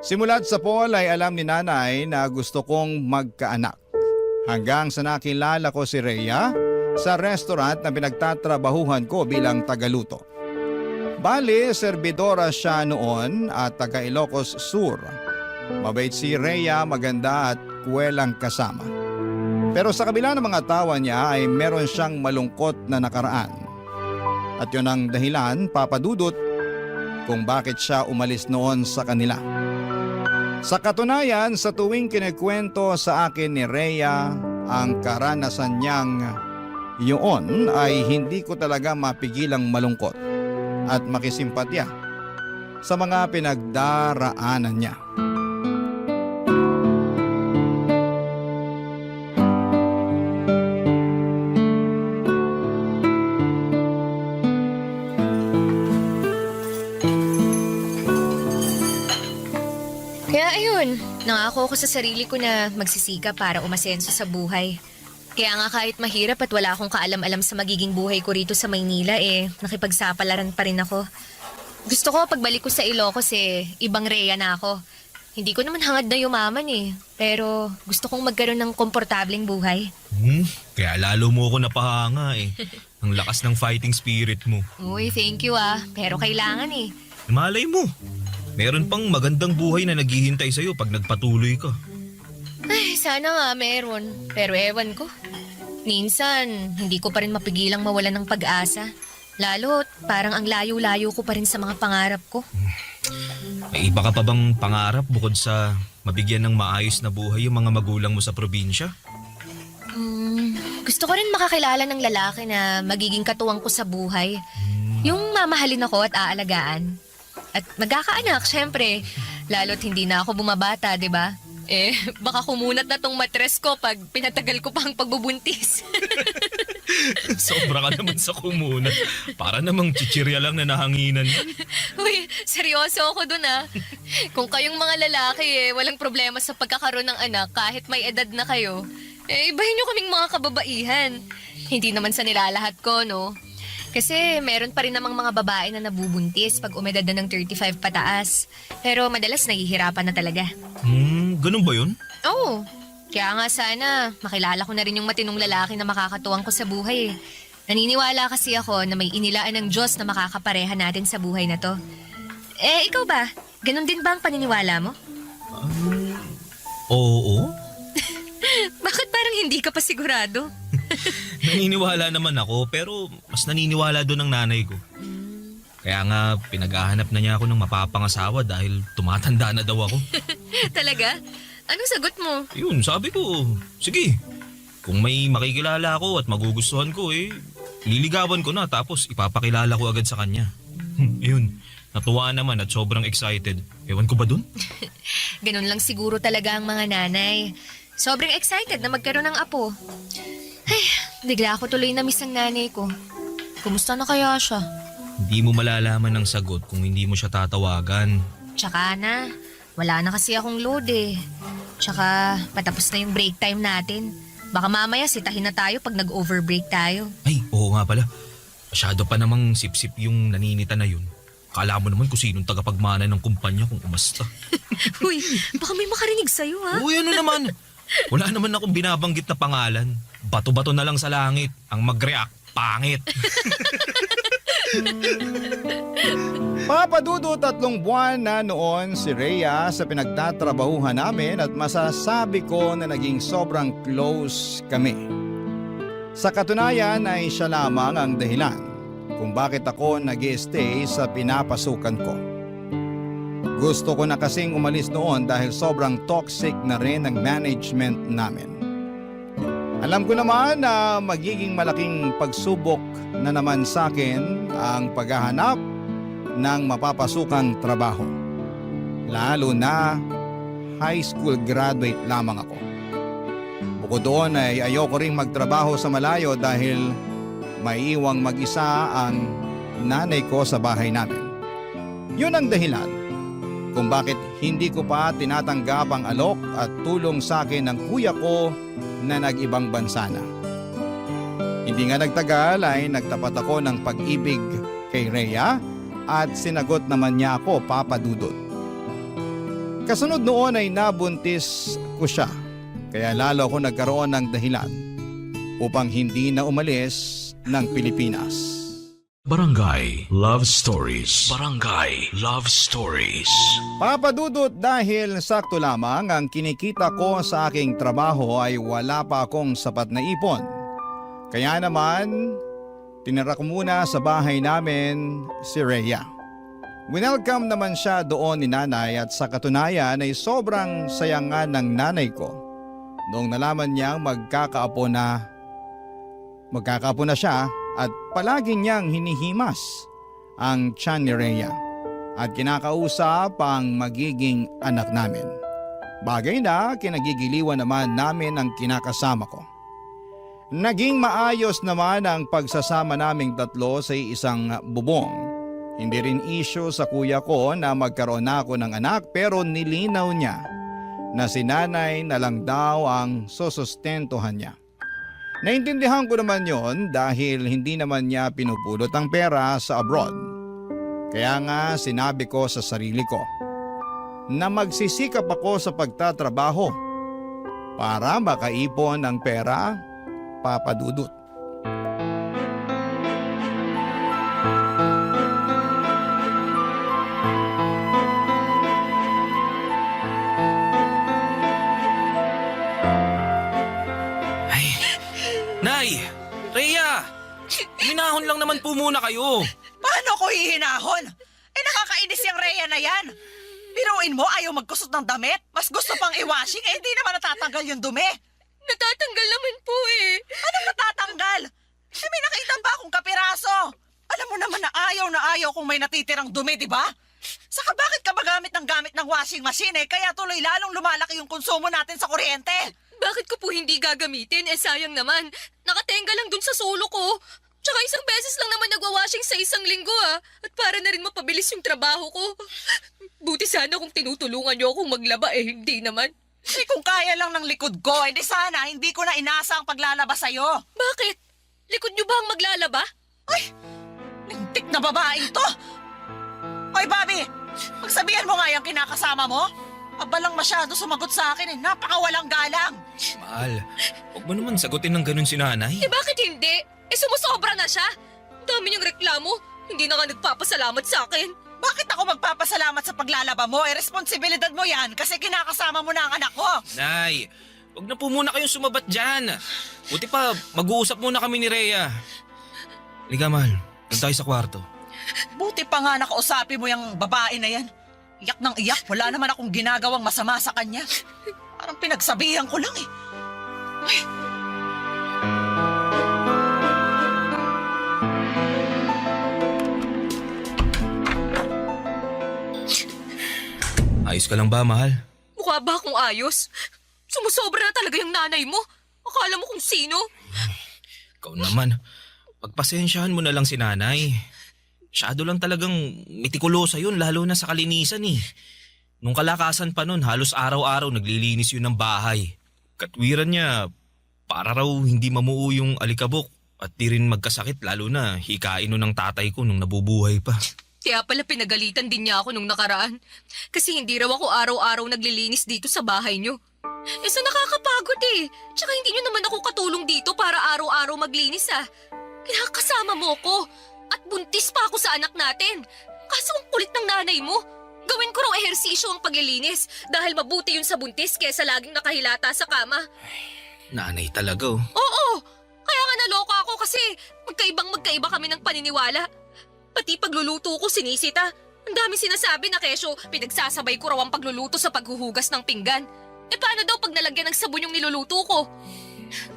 Simula't sa Paul ay alam ni nanay na gusto kong magkaanak hanggang sa nakilala ko si Rhea sa restaurant na pinagtatrabahuhan ko bilang tagaluto. Bali, serbidora siya noon at taga Ilocos Sur. Mabait si Rhea, maganda at kuwelang kasama. Pero sa kabila ng mga tawa niya ay meron siyang malungkot na nakaraan. At yun ang dahilan, Papa Dudut, kung bakit siya umalis noon sa kanila. Sa katunayan, sa tuwing kinikwento sa akin ni Rhea ang karanasan niyang yun ay hindi ko talaga mapigilang malungkot at makisimpatya sa mga pinagdaraanan niya. Kaya ayun, nangako ko sa sarili ko na magsisikap para umasenso sa buhay. Kaya nga kahit mahirap at wala akong kaalam-alam sa magiging buhay ko rito sa Maynila nakipagsapalaran pa rin ako. Gusto ko pagbalik ko sa Ilocos ibang Rhea na ako. Hindi ko naman hangad na yumaman pero gusto kong magkaroon ng komportableng buhay. Kaya lalo mo ako napahanga Ang lakas ng fighting spirit mo. Uy, thank you pero kailangan Malay mo. Meron pang magandang buhay na naghihintay sa'yo pag nagpatuloy ka. Ay, sana nga meron. Pero ewan ko. Minsan, hindi ko pa rin mapigilang mawalan ng pag-asa. Lalo't parang ang layo-layo ko pa rin sa mga pangarap ko. May iba ka pa bang pangarap bukod sa mabigyan ng maayos na buhay yung mga magulang mo sa probinsya? Gusto ko rin makakilala ng lalaki na magiging katuwang ko sa buhay. Yung mamahalin ako at aalagaan. At magkakaanak, syempre. Lalo't hindi na ako bumabata, di ba? Baka kumunat na tong matres ko pag pinatagal ko pa ang pagbubuntis. Sobra ka naman sa kumunat. Para namang chichirya lang na nahanginan. Uy, seryoso ako dun Kung kayong mga lalaki walang problema sa pagkakaroon ng anak kahit may edad na kayo, ibahin nyo kaming mga kababaihan. Hindi naman sa nilalahat ko, no? Kasi meron pa rin namang mga babae na nabubuntis pag umedad na ng 35 pataas. Pero madalas nahihirapan na talaga. Ganun ba yun? Oo. Kaya nga sana makilala ko na rin yung matinong lalaki na makakatuwang ko sa buhay. Naniniwala kasi ako na may inilaan ng Diyos na makakapareha natin sa buhay na to. Ikaw ba? Ganun din ba ang paniniwala mo? Oo. Bakit parang hindi ka pa sigurado? Naniniwala naman ako pero mas naniniwala doon ang nanay ko. Kaya nga pinaghahanap na niya ako ng mapapangasawa dahil tumatanda na daw ako. Talaga? Anong sagot mo? Yun, sabi ko, sige. Kung may makikilala ako at magugustuhan ko liligawan ko na tapos ipapakilala ko agad sa kanya. Yun, natuwa naman at sobrang excited. Ewan ko ba dun? Ganun lang siguro talaga ang mga nanay. Sobrang excited na magkaroon ng apo. Ay, bigla ako tuloy na miss ang nanay ko. Kumusta na kaya siya? Hindi mo malalaman ng sagot kung hindi mo siya tatawagan. Tsaka na, wala na kasi akong load eh. Tsaka patapos na yung break time natin. Baka mamaya sitahin na tayo pag nag-overbreak tayo. Ay, oo nga pala. Masyado pa namang sip-sip yung naninita na yun. Kala mo naman kung sinong tagapagmana ng kumpanya kung umasta. Uy, baka may makarinig sa'yo ha? Uy, ano naman? Wala naman akong binabanggit na pangalan. Bato-bato na lang sa langit. Ang mag-react, pangit. Papadudot 3 buwan na noon si Rhea sa pinagtatrabahuhan namin at masasabi ko na naging sobrang close kami. Sa katunayan ay siya lamang ang dahilan kung bakit ako nag-stay sa pinapasukan ko. Gusto ko na kasing umalis noon dahil sobrang toxic na rin ang management namin. Alam ko naman na magiging malaking pagsubok na naman sa akin ang paghahanap ng mapapasukang trabaho. Lalo na high school graduate lamang ako. Bukod doon ay ayoko ring magtrabaho sa malayo dahil maiiwang mag-isa ang nanay ko sa bahay namin. Yun ang dahilan kung bakit hindi ko pa tinatanggap ang alok at tulong sa akin ng kuya ko na nag-ibang bansa na. Hindi nga nagtagal ay nagtapat ako ng pag-ibig kay Rhea at sinagot naman niya ako, Papa Dudut. Kasunod noon ay nabuntis ko siya, kaya lalo ako nagkaroon ng dahilan upang hindi na umalis ng Pilipinas. Barangay Love Stories. Barangay Love Stories. Papadudot dahil sakto lamang ang kinikita ko sa aking trabaho ay wala pa akong sapat na ipon. Kaya naman, tinira ko muna sa bahay namin si Rhea. Winelcome naman siya doon ni nanay at sa katunayan ay sobrang sayangan ng nanay ko noong nalaman niyang magkakaapo na siya at palagi niyang hinihimas ang tiyan ni Rhea at kinakausap ang magiging anak namin. Bagay na kinagigiliwan naman namin ang kinakasama ko. Naging maayos naman ang pagsasama naming tatlo sa isang bubong. Hindi rin issue sa kuya ko na magkaroon na ako ng anak pero nilinaw niya na si nanay na lang daw ang susustentuhan niya. Naintindihan ko naman yon dahil hindi naman niya pinupulot ang pera sa abroad. Kaya nga sinabi ko sa sarili ko na magsisikap ako sa pagtatrabaho para makaipon ng pera, Papa Dudut. Nay! Rhea! Hinahon lang naman po muna kayo. Paano ko hihinahon? Nakakainis yung Rhea na yan. Biruin mo, ayaw magkusot ng damit. Mas gusto pang i-washing, hindi naman natatanggal yung dumi. Natatanggal naman po eh. Anong natatanggal? May nakita pa akong kapiraso. Alam mo naman na ayaw kung may natitirang dumi, di ba? Saka bakit ka ba gamit ng washing machine kaya tuloy lalong lumalaki yung konsumo natin sa kuryente? Bakit ko po hindi gagamitin? Sayang naman. Nakatenga lang dun sa solo ko. Tsaka isang beses lang naman nagwa-washing sa isang linggo At para na rin mapabilis yung trabaho ko. Buti sana kung tinutulungan niyo akong maglaba hindi naman. Kung kaya lang ng likod ko, edi sana hindi ko na inasa ang paglalaba sa'yo. Bakit? Likod niyo ba ang maglalaba? Ay, lintik na babaeng to! Hoy, Bobby! Magsabihan mo nga yung kinakasama mo. Abalang masyado sumagot sa akin napakawalang galang. Mahal, huwag mo naman sagutin ng ganun si nanay. Bakit hindi? Sumusobra na siya. Ang dami niyang reklamo. Hindi na nga nagpapasalamat sa akin. Bakit ako magpapasalamat sa paglalaba mo? Responsibilidad mo yan kasi kinakasama mo na ang anak ko. Nay, huwag na po muna kayong sumabat dyan. Buti pa, mag-uusap muna kami ni Rhea. Liga, mahal. Doon tayo sa kwarto. Buti pa nga nakausapin mo yung babae na yan. Iyak ng iyak, wala naman akong ginagawang masama sa kanya. Parang pinagsabihan ko lang Ay. Ayos ka lang ba, mahal? Mukha ba akong ayos? Sumusobra na talaga yung nanay mo. Akala mo kung sino? Ikaw naman. pagpasensyahan mo na lang si nanay. Masyado lang talagang mitikulosa yun lalo na sa kalinisan eh. Nung kalakasan pa nun, halos araw-araw naglilinis yun ng bahay. Katwiran niya, para raw hindi mamuo yung alikabok at di rin magkasakit lalo na hikain nun ng tatay ko nung nabubuhay pa. Kaya pala pinagalitan din niya ako nung nakaraan. Kasi hindi raw ako araw-araw naglilinis dito sa bahay niyo. Sa nakakapagod eh. Tsaka hindi niyo naman ako katulong dito para araw-araw maglinis ah. Kaya kasama mo ko. At buntis pa ako sa anak natin. Kaso ang kulit ng nanay mo. Gawin ko raw ehersisyo ang paglilinis dahil mabuti yun sa buntis kesa laging nakahilata sa kama. Nanay talaga oh. Oo! Kaya nga naloka ako kasi magkaiba kami ng paniniwala. Pati pagluluto ko sinisita. Ang dami sinasabi na kesyo pinagsasabay ko raw ang pagluluto sa paghuhugas ng pinggan. Paano daw pag nalagyan ng sabon yung niluluto ko?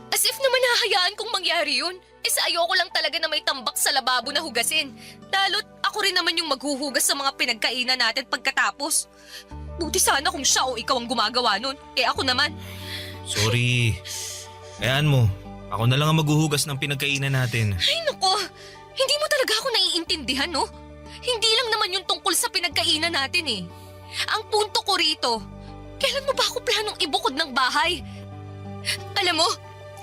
As if naman nahahayaan kong mangyari yun. Sa ayoko lang talaga na may tambak sa lababo na hugasin. Lalo't ako rin naman yung maghuhugas sa mga pinagkainan natin pagkatapos. Buti sana kung siya o ikaw ang gumagawa nun. Ako naman. Sorry. Ayan mo, ako na lang ang maghuhugas ng pinagkainan natin. Ay nako, hindi mo talaga ako naiintindihan no? Hindi lang naman yung tungkol sa pinagkainan natin eh. Ang punto ko rito, kailan mo ba ako planong ibukod ng bahay? Alam mo,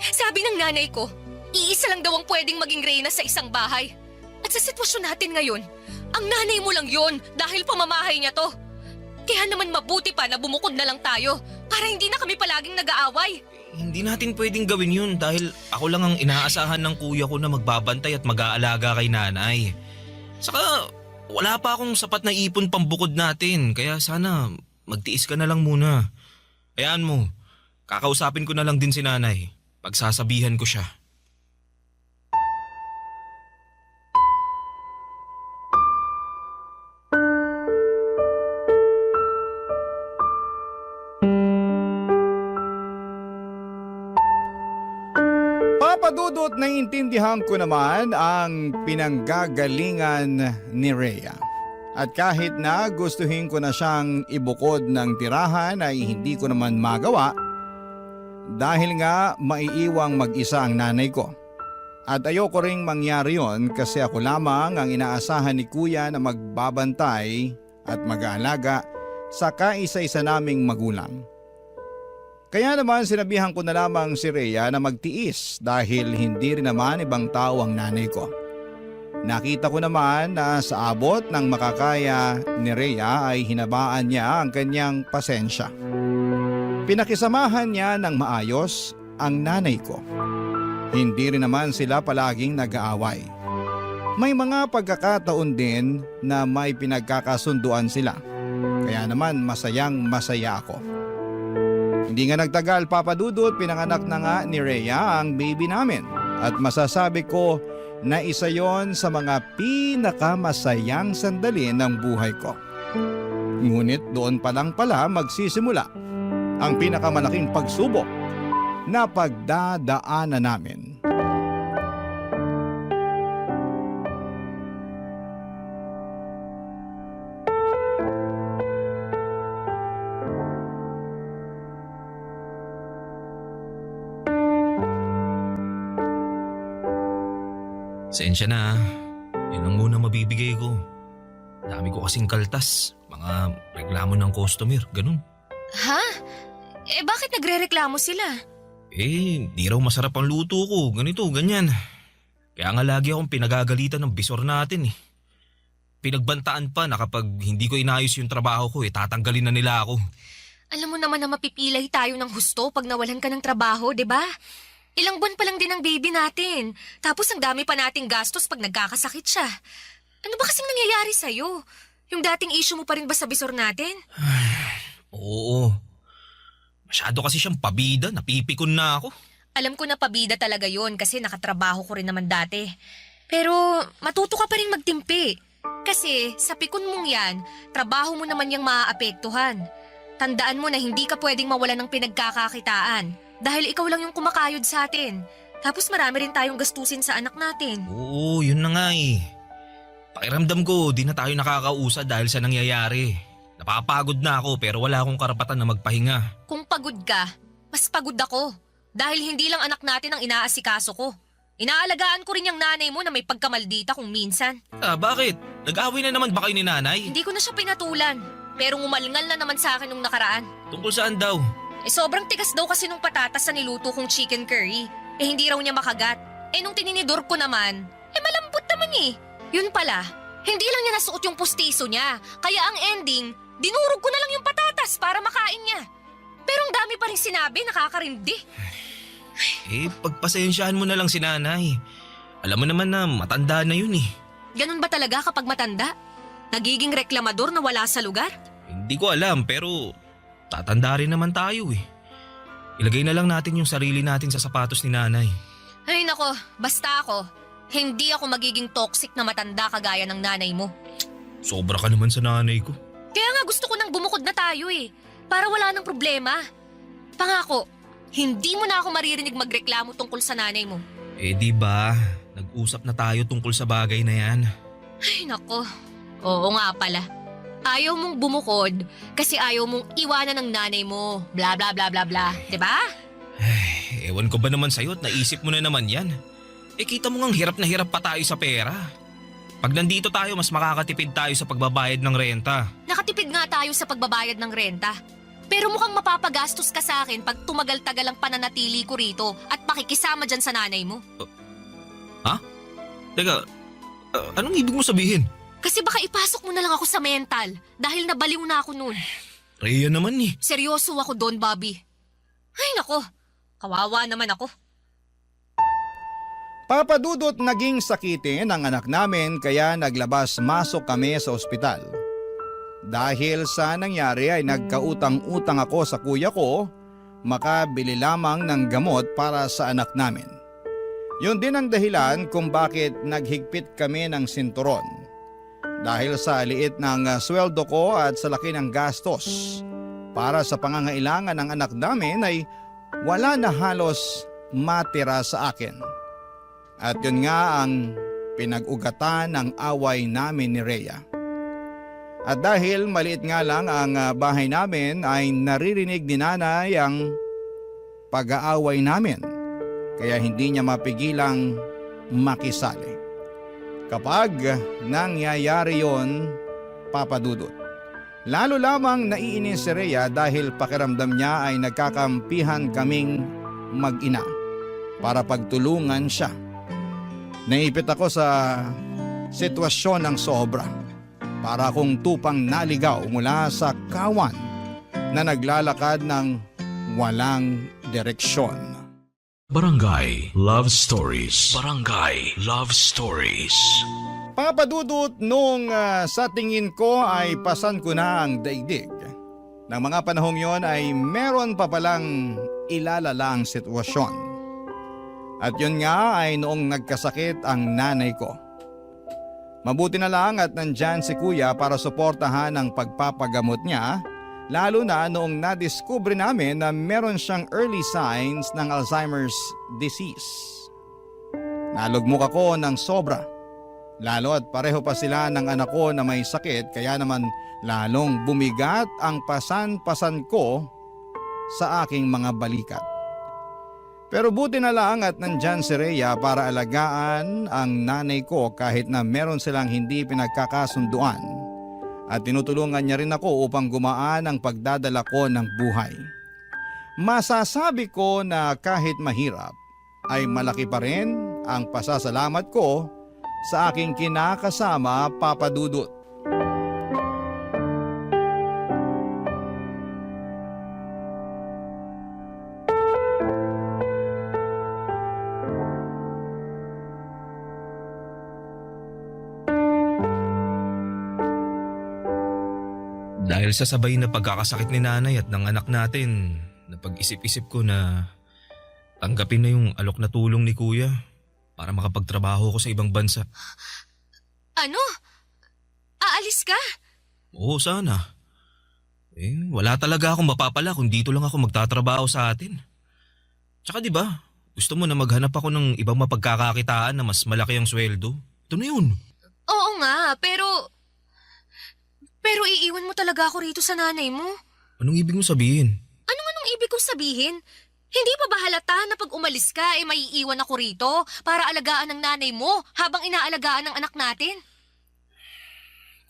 sabi ng nanay ko, iisa lang daw ang pwedeng maging reyna sa isang bahay. At sa sitwasyon natin ngayon, ang nanay mo lang yon dahil pamamahay niya to. Kaya naman mabuti pa na bumukod na lang tayo para hindi na kami palaging nag-aaway. Hindi natin pwedeng gawin yun dahil ako lang ang inaasahan ng kuya ko na magbabantay at mag-aalaga kay nanay. Saka wala pa akong sapat na ipon pambukod natin kaya sana magtiis ka na lang muna. Ayan mo, kakausapin ko na lang din si nanay. Pagsasabihan ko siya. Papadudot, naiintindihan ko naman ang pinanggagalingan ni Rhea. At kahit na gustuhin ko na siyang ibukod ng tirahan ay hindi ko naman magawa dahil nga maiiwang mag-isa ang nanay ko. At ayoko ring mangyari yon kasi ako lamang ang inaasahan ni kuya na magbabantay at mag-aalaga sa kaisa-isa naming magulang. Kaya naman sinabihan ko na lamang si Rhea na magtiis dahil hindi rin naman ibang tao ang nanay ko. Nakita ko naman na sa abot ng makakaya ni Rhea ay hinabaan niya ang kanyang pasensya. Pinakisamahan niya ng maayos ang nanay ko. Hindi rin naman sila palaging nag-aaway. May mga pagkakataon din na may pinagkakasunduan sila. Kaya naman masaya ako. Hindi nga nagtagal, Papadudot, pinanganak na nga ni Rhea ang baby namin. At masasabi ko na isa yon sa mga pinakamasayang sandali ng buhay ko. Ngunit doon pa lang pala magsisimula ang pinakamalaking pagsubok na pagdadaanan namin. Sensya na, yun ang muna mabibigay ko. Dami ko kasing kaltas, mga reklamo ng customer, ganun. Ha? Bakit nagre-reklamo sila? Di raw masarap ang luto ko, ganito, ganyan. Kaya nga lagi akong pinagagalitan ng bisor natin eh. Pinagbantaan pa na kapag hindi ko inayos yung trabaho ko tatanggalin na nila ako. Alam mo naman na mapipilay tayo ng husto pag nawalan ka ng trabaho, di ba? Ilang buwan pa lang din ang baby natin. Tapos ang dami pa nating gastos pag nagkakasakit siya. Ano ba kasing nangyayari sa'yo? Yung dating issue mo pa rin ba sa bisor natin? Oo. Masyado kasi siyang pabida, napipikon na ako. Alam ko na pabida talaga yon kasi nakatrabaho ko rin naman dati. Pero matuto ka pa rin magtimpi. Kasi sa pikon mong yan, trabaho mo naman yung maaapektuhan. Tandaan mo na hindi ka pwedeng mawalan ng pinagkakakitaan. Dahil ikaw lang yung kumakayod sa atin. Tapos marami rin tayong gastusin sa anak natin. Oo, yun na nga eh. Pakiramdam ko, di na tayo nakakausad dahil sa nangyayari. Napapagod na ako pero wala akong karapatan na magpahinga. Kung pagod ka, mas pagod ako. Dahil hindi lang anak natin ang inaasikaso ko. Inaalagaan ko rin yung nanay mo na may pagkamaldita kung minsan. Bakit? Nag-away na naman ba kayo ni nanay? Hindi ko na siya pinatulan. Pero ngumalngal na naman sa akin nung nakaraan. Tungkol saan daw? Sobrang tigas daw kasi nung patatas na niluto kong chicken curry. Hindi raw niya makagat. Nung tininidor ko naman, malambot naman eh. Yun pala, hindi lang niya nasuot yung pustiso niya. Kaya ang ending, dinurog ko na lang yung patatas para makain niya. Pero ang dami pa rin sinabi, nakakarindi. Pagpasensyahan mo na lang si nanay. Alam mo naman na matanda na yun eh. Ganun ba talaga kapag matanda? Nagiging reklamador na wala sa lugar? Hindi ko alam pero tatanda rin naman tayo eh. Ilagay na lang natin yung sarili natin sa sapatos ni nanay. Ay nako, basta ako. Hindi ako magiging toxic na matanda kagaya ng nanay mo. Sobra ka naman sa nanay ko. Kaya nga gusto ko nang bumukod na tayo eh. Para wala nang problema. Pangako, hindi mo na ako maririnig magreklamo tungkol sa nanay mo. Di ba? Nag-usap na tayo tungkol sa bagay na yan. Ay nako, oo nga pala. Ayaw mong bumukod kasi ayaw mong iwanan ng nanay mo. Bla bla bla bla bla. Diba? Ewan ko ba naman sa'yo at naisip mo na naman yan. Kita mo ngang hirap na hirap pa tayo sa pera. Pag nandito tayo, mas makakatipid tayo sa pagbabayad ng renta. Nakatipid nga tayo sa pagbabayad ng renta. Pero mukhang mapapagastos ka sa akin pag tumagal-tagal ang pananatili ko rito at pakikisama dyan sa nanay mo. Teka, anong ibig mo sabihin? Kasi baka ipasok mo na lang ako sa mental dahil nabaliw na ako noon. Rhea naman eh. Seryoso ako doon, Bobby. Ay nako, kawawa naman ako. Papadudot naging sakitin ang anak namin kaya naglabas-masok kami sa ospital. Dahil sa nangyari ay nagkautang-utang ako sa kuya ko, makabili lamang ng gamot para sa anak namin. Yun din ang dahilan kung bakit naghigpit kami ng sinturon. Dahil sa liit ng sweldo ko at sa laki ng gastos, para sa pangangailangan ng anak namin ay wala na halos matira sa akin. At yun nga ang pinag-ugatan ng away namin ni Rhea. At dahil maliit nga lang ang bahay namin ay naririnig ni nanay ang pag-aaway namin. Kaya hindi niya mapigilang makisali. Kapag nangyayari yon, papadudot. Lalo lamang naiinis si Rhea dahil pakiramdam niya ay nagkakampihan kaming mag-ina para pagtulungan siya. Naipit ako sa sitwasyon ng sobra. Para akong tupang naligaw mula sa kawan na naglalakad ng walang direksyon. Barangay Love Stories. Barangay Love Stories. Papadudot nung sa tingin ko ay pasan ko na ang daigdig. Nang mga panahong yon ay meron pa palang ilalalang sitwasyon. At yun nga ay noong nagkasakit ang nanay ko. Mabuti na lang at nandyan si kuya para suportahan ang pagpapagamot niya, lalo na noong nadiskubre namin na meron siyang early signs ng Alzheimer's disease. Nalugmok ako ng sobra, lalo at pareho pa sila ng anak ko na may sakit kaya naman lalong bumigat ang pasan-pasan ko sa aking mga balikat. Pero buti na lang at nandyan si Rhea para alagaan ang nanay ko kahit na meron silang hindi pinagkakasunduan. At tinutulungan niya rin ako upang gumaan ang pagdadala ko ng buhay. Masasabi ko na kahit mahirap ay malaki pa rin ang pasasalamat ko sa aking kinakasama, Papa Dudut. Dahil sa sabay na pagkakasakit ni nanay at ng anak natin, napag-isip-isip ko na tanggapin na yung alok na tulong ni kuya para makapagtrabaho ko sa ibang bansa. Ano? Aalis ka? Oo, sana. Wala talaga akong mapapala kung dito lang ako magtatrabaho sa atin. Tsaka di ba, gusto mo na maghanap ako ng ibang mapagkakakitaan na mas malaki ang sweldo? Ito na yun. Oo nga, pero iiwan mo talaga ako rito sa nanay mo. Anong ibig mo sabihin? Anong ibig kong sabihin? Hindi pa ba halata na pag umalis ka, may iiwan ako rito para alagaan ng nanay mo habang inaalagaan ng anak natin?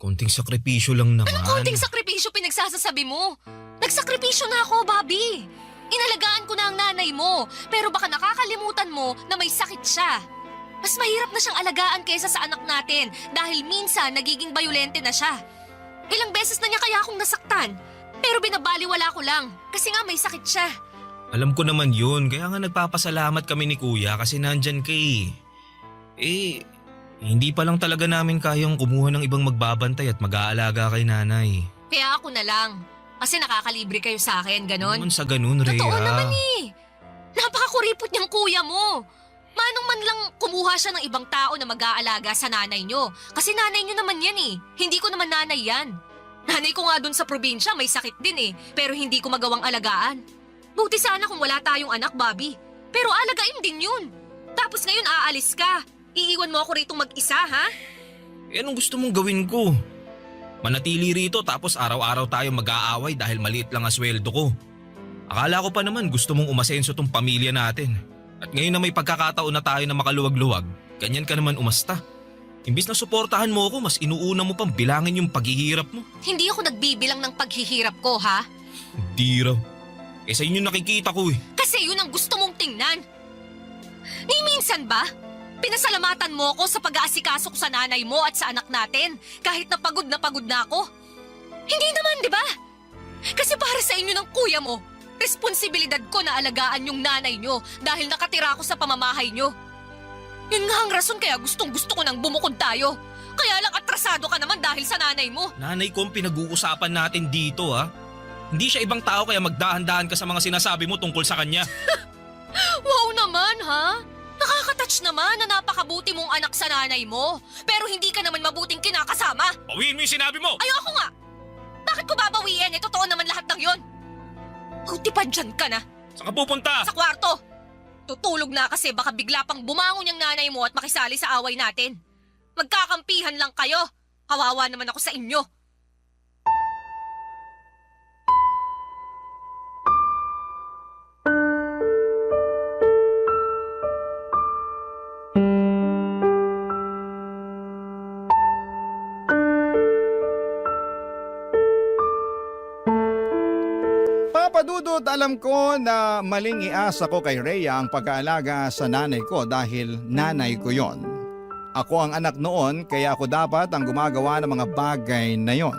Konting sakripisyo lang naman. Anong konting sakripisyo pinagsasasabi mo? Nagsakripisyo na ako, Bobby. Inalagaan ko na ang nanay mo, pero baka nakakalimutan mo na may sakit siya. Mas mahirap na siyang alagaan kaysa sa anak natin dahil minsan nagiging bayolente na siya. Ilang beses na niya kaya akong nasaktan, pero binabaliwala ko lang kasi nga may sakit siya. Alam ko naman yun, kaya nga nagpapasalamat kami ni Kuya kasi nandyan ka eh. Hindi pa lang talaga namin kayang kumuha ng ibang magbabantay at mag-aalaga kay nanay. Kaya ako na lang, kasi nakakalibre kayo sa akin, ganon. Naman sa ganun, Rhea. Totoo naman eh. Napakakuripot niyang kuya mo. Manong man lang kumuha siya ng ibang tao na mag-aalaga sa nanay niyo. Kasi nanay niyo naman yan eh. Hindi ko naman nanay yan. Nanay ko nga dun sa probinsya may sakit din eh. Pero hindi ko magawang alagaan. Buti sana kung wala tayong anak, Bobby. Pero alagain din yun. Tapos ngayon aalis ka. Iiwan mo ako rito mag-isa, ha? Anong gusto mong gawin ko? Manatili rito tapos araw-araw tayo mag-aaway dahil maliit lang ang sweldo ko. Akala ko pa naman gusto mong umasenso tong pamilya natin. At ngayon na may pagkakataon na tayo na makaluwag-luwag, ganyan ka naman umasta. Imbis na suportahan mo ako, mas inuuna mo pang bilangin yung paghihirap mo. Hindi ako nagbibilang ng paghihirap ko, ha? Hindi raw. Sa inyo nakikita ko eh. Kasi yun ang gusto mong tingnan. Ni minsan ba, pinasalamatan mo ako sa pag-aasikaso ko sa nanay mo at sa anak natin kahit na pagod na ako? Hindi naman, di ba? Kasi para sa inyo ng kuya mo, responsibilidad ko na alagaan yung nanay nyo dahil nakatira ako sa pamamahay nyo. Yun nga ang rason kaya gustong-gusto ko nang bumukod tayo. Kaya lang atrasado ka naman dahil sa nanay mo. Nanay ko ang pinag-uusapan natin dito ha. Hindi siya ibang tao kaya magdahan-dahan ka sa mga sinasabi mo tungkol sa kanya. Wow naman, ha? Nakakatouch naman na napakabuti mong anak sa nanay mo. Pero hindi ka naman mabuting kinakasama. Bawiin mo yung sinabi mo! Ayoko nga! Bakit ko babawiin? Totoo naman lahat ng yon. Buti pa dyan ka na. Saan ka pupunta? Sa kwarto. Tutulog na kasi baka bigla pang bumangon yung nanay mo at makisali sa away natin. Magkakampihan lang kayo. Kawawa naman ako sa inyo. Papadudod, alam ko na maling iasa ko kay Rhea ang pag-aalaga sa nanay ko dahil nanay ko yon. Ako ang anak noon kaya ako dapat ang gumagawa ng mga bagay na yon.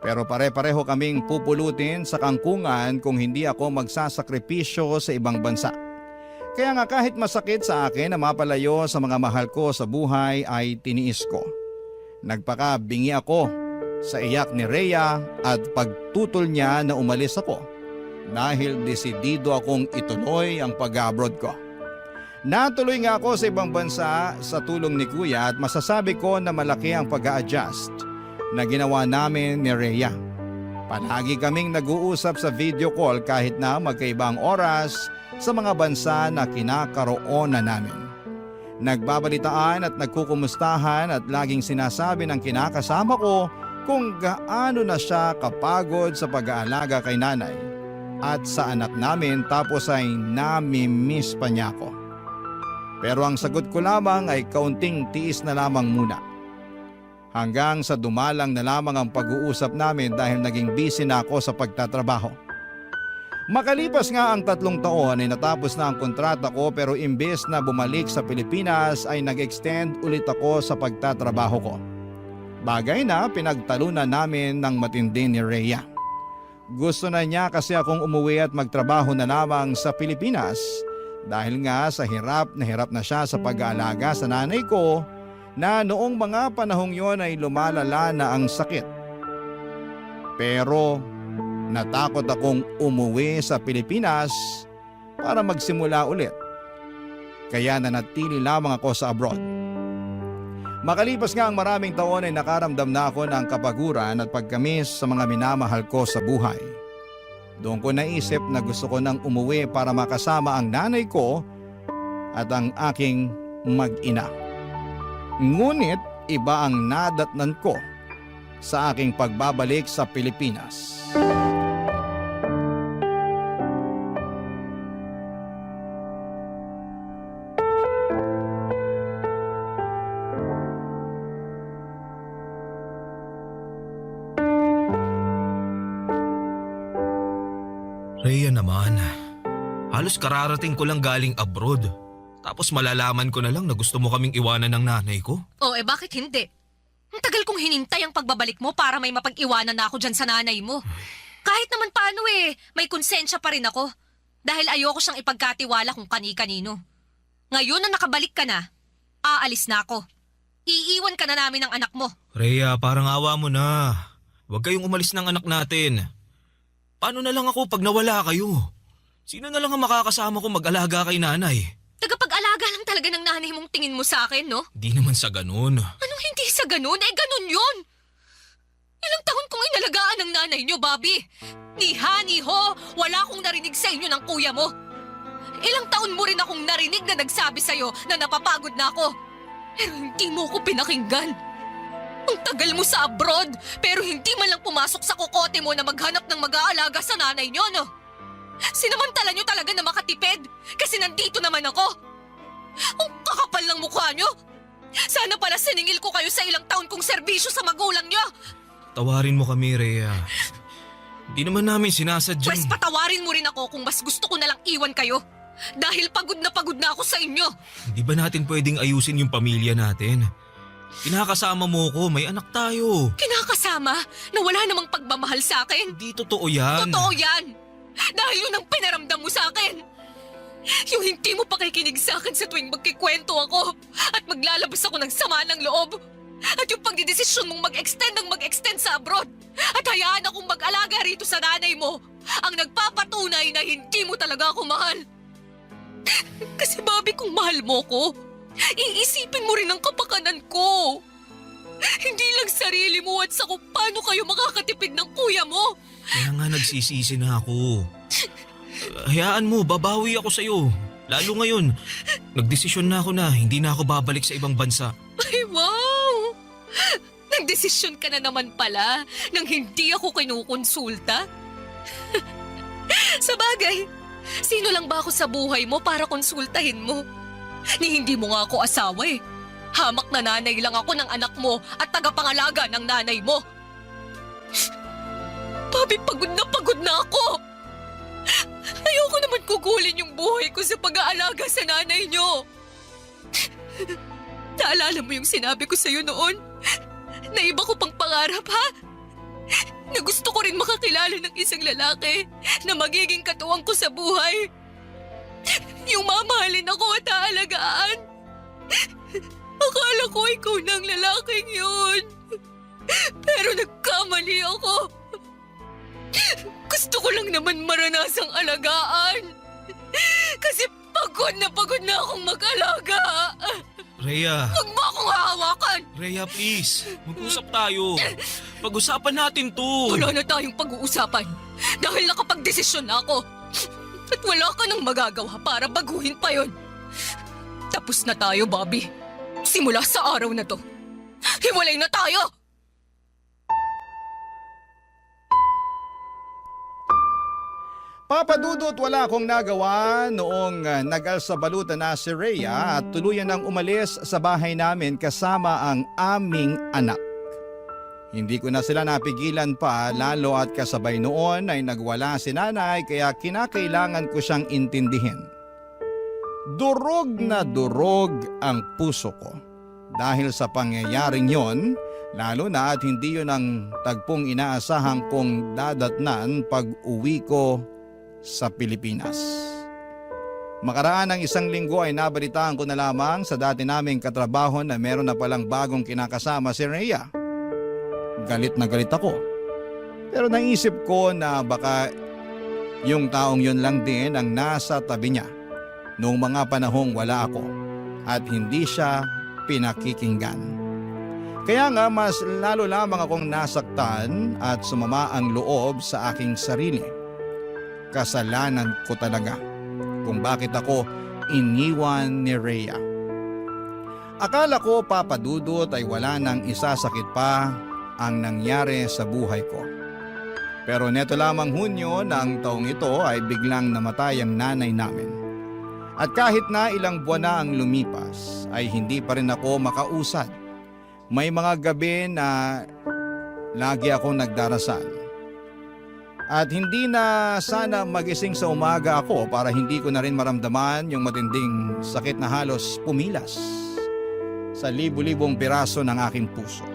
Pero pare-pareho kaming pupulutin sa kangkungan kung hindi ako magsasakripisyo sa ibang bansa. Kaya nga kahit masakit sa akin na mapalayo sa mga mahal ko sa buhay ay tiniis ko. Nagpakabingi ako sa iyak ni Rhea at pagtutol niya na umalis ako dahil desidido akong ituloy ang pag-abroad ko. Natuloy nga ako sa ibang bansa sa tulong ni Kuya at masasabi ko na malaki ang pag-a-adjust na ginawa namin ni Rhea. Palagi kaming nag-uusap sa video call kahit na magkaibang oras sa mga bansa na kinakaroonan namin. Nagbabalitaan at nagkukumustahan at laging sinasabi ng kinakasama ko kung gaano na siya kapagod sa pag-aalaga kay nanay at sa anak namin tapos ay nami-miss pa niya ako. Pero ang sagot ko lamang ay kaunting tiis na lamang muna. Hanggang sa dumalang na lamang ang pag-uusap namin dahil naging busy na ako sa pagtatrabaho. Makalipas nga ang 3 taon ay natapos na ang kontrata ko pero imbes na bumalik sa Pilipinas ay nag-extend ulit ako sa pagtatrabaho ko. Bagay na pinagtalunan namin ng matindi ni Rhea. Gusto na niya kasi akong umuwi at magtrabaho na lamang sa Pilipinas dahil nga sa hirap na siya sa pag-aalaga sa nanay ko na noong mga panahong yon ay lumalala na ang sakit. Pero natakot akong umuwi sa Pilipinas para magsimula ulit. Kaya nanatili lamang ako sa abroad. Makalipas nga ang maraming taon ay nakaramdam na ako ng kapaguran at pagkamis sa mga minamahal ko sa buhay. Doon ko naisip na gusto ko nang umuwi para makasama ang nanay ko at ang aking mag-ina. Ngunit iba ang nadatnan ko sa aking pagbabalik sa Pilipinas. Rhea naman, halos kararating ko lang galing abroad. Tapos malalaman ko na lang na gusto mo kaming iwanan ng nanay ko. O bakit hindi? Ang tagal kong hinintay ang pagbabalik mo para may mapag-iwanan na ako dyan sa nanay mo. Kahit naman paano may konsensya pa rin ako. Dahil ayoko siyang ipagkatiwala kung kani-kanino. Ngayon na nakabalik ka na, aalis na ako. Iiwan ka na namin ng anak mo. Rhea, parang awa mo na. Huwag kayong umalis ng anak natin. Paano na lang ako pag nawala kayo? Sino na lang ang makakasama ko mag-alaga kay nanay? Tagapag-alaga lang talaga ng nanay mong tingin mo sa akin, no? Di naman sa ganun. Anong hindi sa ganun? Ganun yun! Ilang taon kong inalagaan ng nanay niyo, Bobby. Ni ha, ni ho, wala akong narinig sa inyo ng kuya mo. Ilang taon mo rin akong narinig na nagsabi sa'yo na napapagod na ako. Pero hindi mo ko pinakinggan. Ang tagal mo sa abroad, pero hindi man lang pumasok sa kokote mo na maghanap ng mag-aalaga sa nanay niyo, no? Sinamantala niyo talaga na makatipid kasi nandito naman ako. Ang kakapal ng mukha niyo. Sana pala siningil ko kayo sa ilang taon kong serbisyo sa magulang niyo. Tawarin mo kami, Rhea. Hindi naman namin sinasadya. Pwes patawarin mo rin ako kung mas gusto ko na lang iwan kayo. Dahil pagod na ako sa inyo. Di ba natin pwedeng ayusin yung pamilya natin? Kinakasama mo ko, may anak tayo. Kinakasama na wala namang pagmamahal sa akin. Hindi totoo yan. Totoo yan. Dahil yun ang pinaramdam mo sa akin. Yung hindi mo pakikinig sa akin sa tuwing magkikwento ako at maglalabas ako ng sama ng loob. At yung pagdidesisyon mong mag-extend sa abroad at hayaan akong mag-alaga rito sa nanay mo ang nagpapatunay na hindi mo talaga ako mahal. Kasi Bobby, kung mahal mo ko, iisipin mo rin ang kapakanan ko. Hindi lang sarili mo at sa kung paano kayo makakatipid ng kuya mo. Kaya nga nagsisisi na ako. Hayaan mo, babawi ako sa'yo. Lalo ngayon, nagdesisyon na ako na hindi na ako babalik sa ibang bansa. Ay, wow! Nagdesisyon ka na naman pala nang hindi ako kinukonsulta. Sa bagay, sino lang ba ako sa buhay mo para konsultahin mo? Ni hindi mo nga ako asawa eh. Hamak na nanay lang ako ng anak mo at tagapangalaga ng nanay mo. Bobby, pagod na ako. Ayoko naman kugulin yung buhay ko sa pag-aalaga sa nanay niyo. Naalala mo yung sinabi ko sa'yo noon? Na iba ko pang pangarap, ha? Na gusto ko rin makakilala ng isang lalaki na magiging katuwang ko sa buhay. Yung mamahalin ako at aalagaan. Akala ko ikaw na ang lalaking yun. Pero nagkamali ako. Gusto ko lang naman maranasang alagaan. Kasi pagod na akong mag-alaga. Rhea. Huwag mo akong hahawakan. Rhea, please. Mag-usap tayo. Pag-usapan natin to. Wala na tayong pag-uusapan. Dahil nakapag-desisyon na ako. At wala ka nang magagawa para baguhin pa yon. Tapos na tayo, Bobby. Simula sa araw na to. Hiwalay na tayo! Papadudot, wala akong nagawa noong nag-alsabalutan na si Rhea at tuluyan nang umalis sa bahay namin kasama ang aming anak. Hindi ko na sila napigilan pa, lalo at kasabay noon ay nagwala si nanay kaya kinakailangan ko siyang intindihin. Durog na durog ang puso ko dahil sa pangyayaring yon, lalo na at hindi yun ang tagpong inaasahan kong dadatnan pag uwi ko sa Pilipinas. Makaraan ng isang linggo ay nabalitaan ko na lamang sa dati naming katrabaho na meron na palang bagong kinakasama si Rhea. Galit na galit ako. Pero naisip ko na baka yung taong yun lang din ang nasa tabi niya noong mga panahong wala ako at hindi siya pinakikinggan. Kaya nga mas lalo lamang akong nasaktan at sumama ang loob sa aking sarili. Kasalanan ko talaga kung bakit ako iniwan ni Rhea. Akala ko, Papadudot, ay wala nang isasakit pa ang nangyari sa buhay ko. Pero neto lamang Hunyo ng taong ito ay biglang namatay ang nanay namin. At kahit na ilang buwan na ang lumipas ay hindi pa rin ako makausad. May mga gabi na lagi akong nagdarasal. At hindi na sana magising sa umaga ako para hindi ko na rin maramdaman yung matinding sakit na halos pumilas sa libu-libong piraso ng aking puso.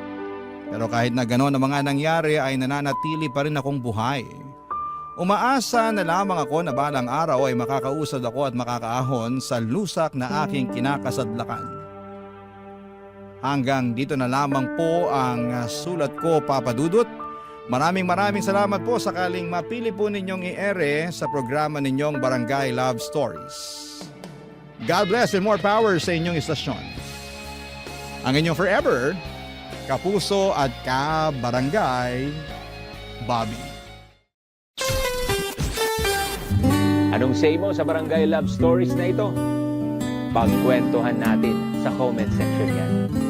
Pero kahit na gano'n ang mga nangyari ay nananatili pa rin akong buhay. Umaasa na lamang ako na balang araw ay makakausad ako at makakaahon sa lusak na aking kinakasadlakan. Hanggang dito na lamang po ang sulat ko, Papa Dudut. Maraming salamat po sakaling mapili po ninyong i-ere sa programa ninyong Barangay Love Stories. God bless and more power sa inyong istasyon. Ang inyong forever, kapuso at ka-barangay, Bobby. Anong say mo sa Barangay Love Stories na ito? Pagkwentuhan natin sa comment section yan.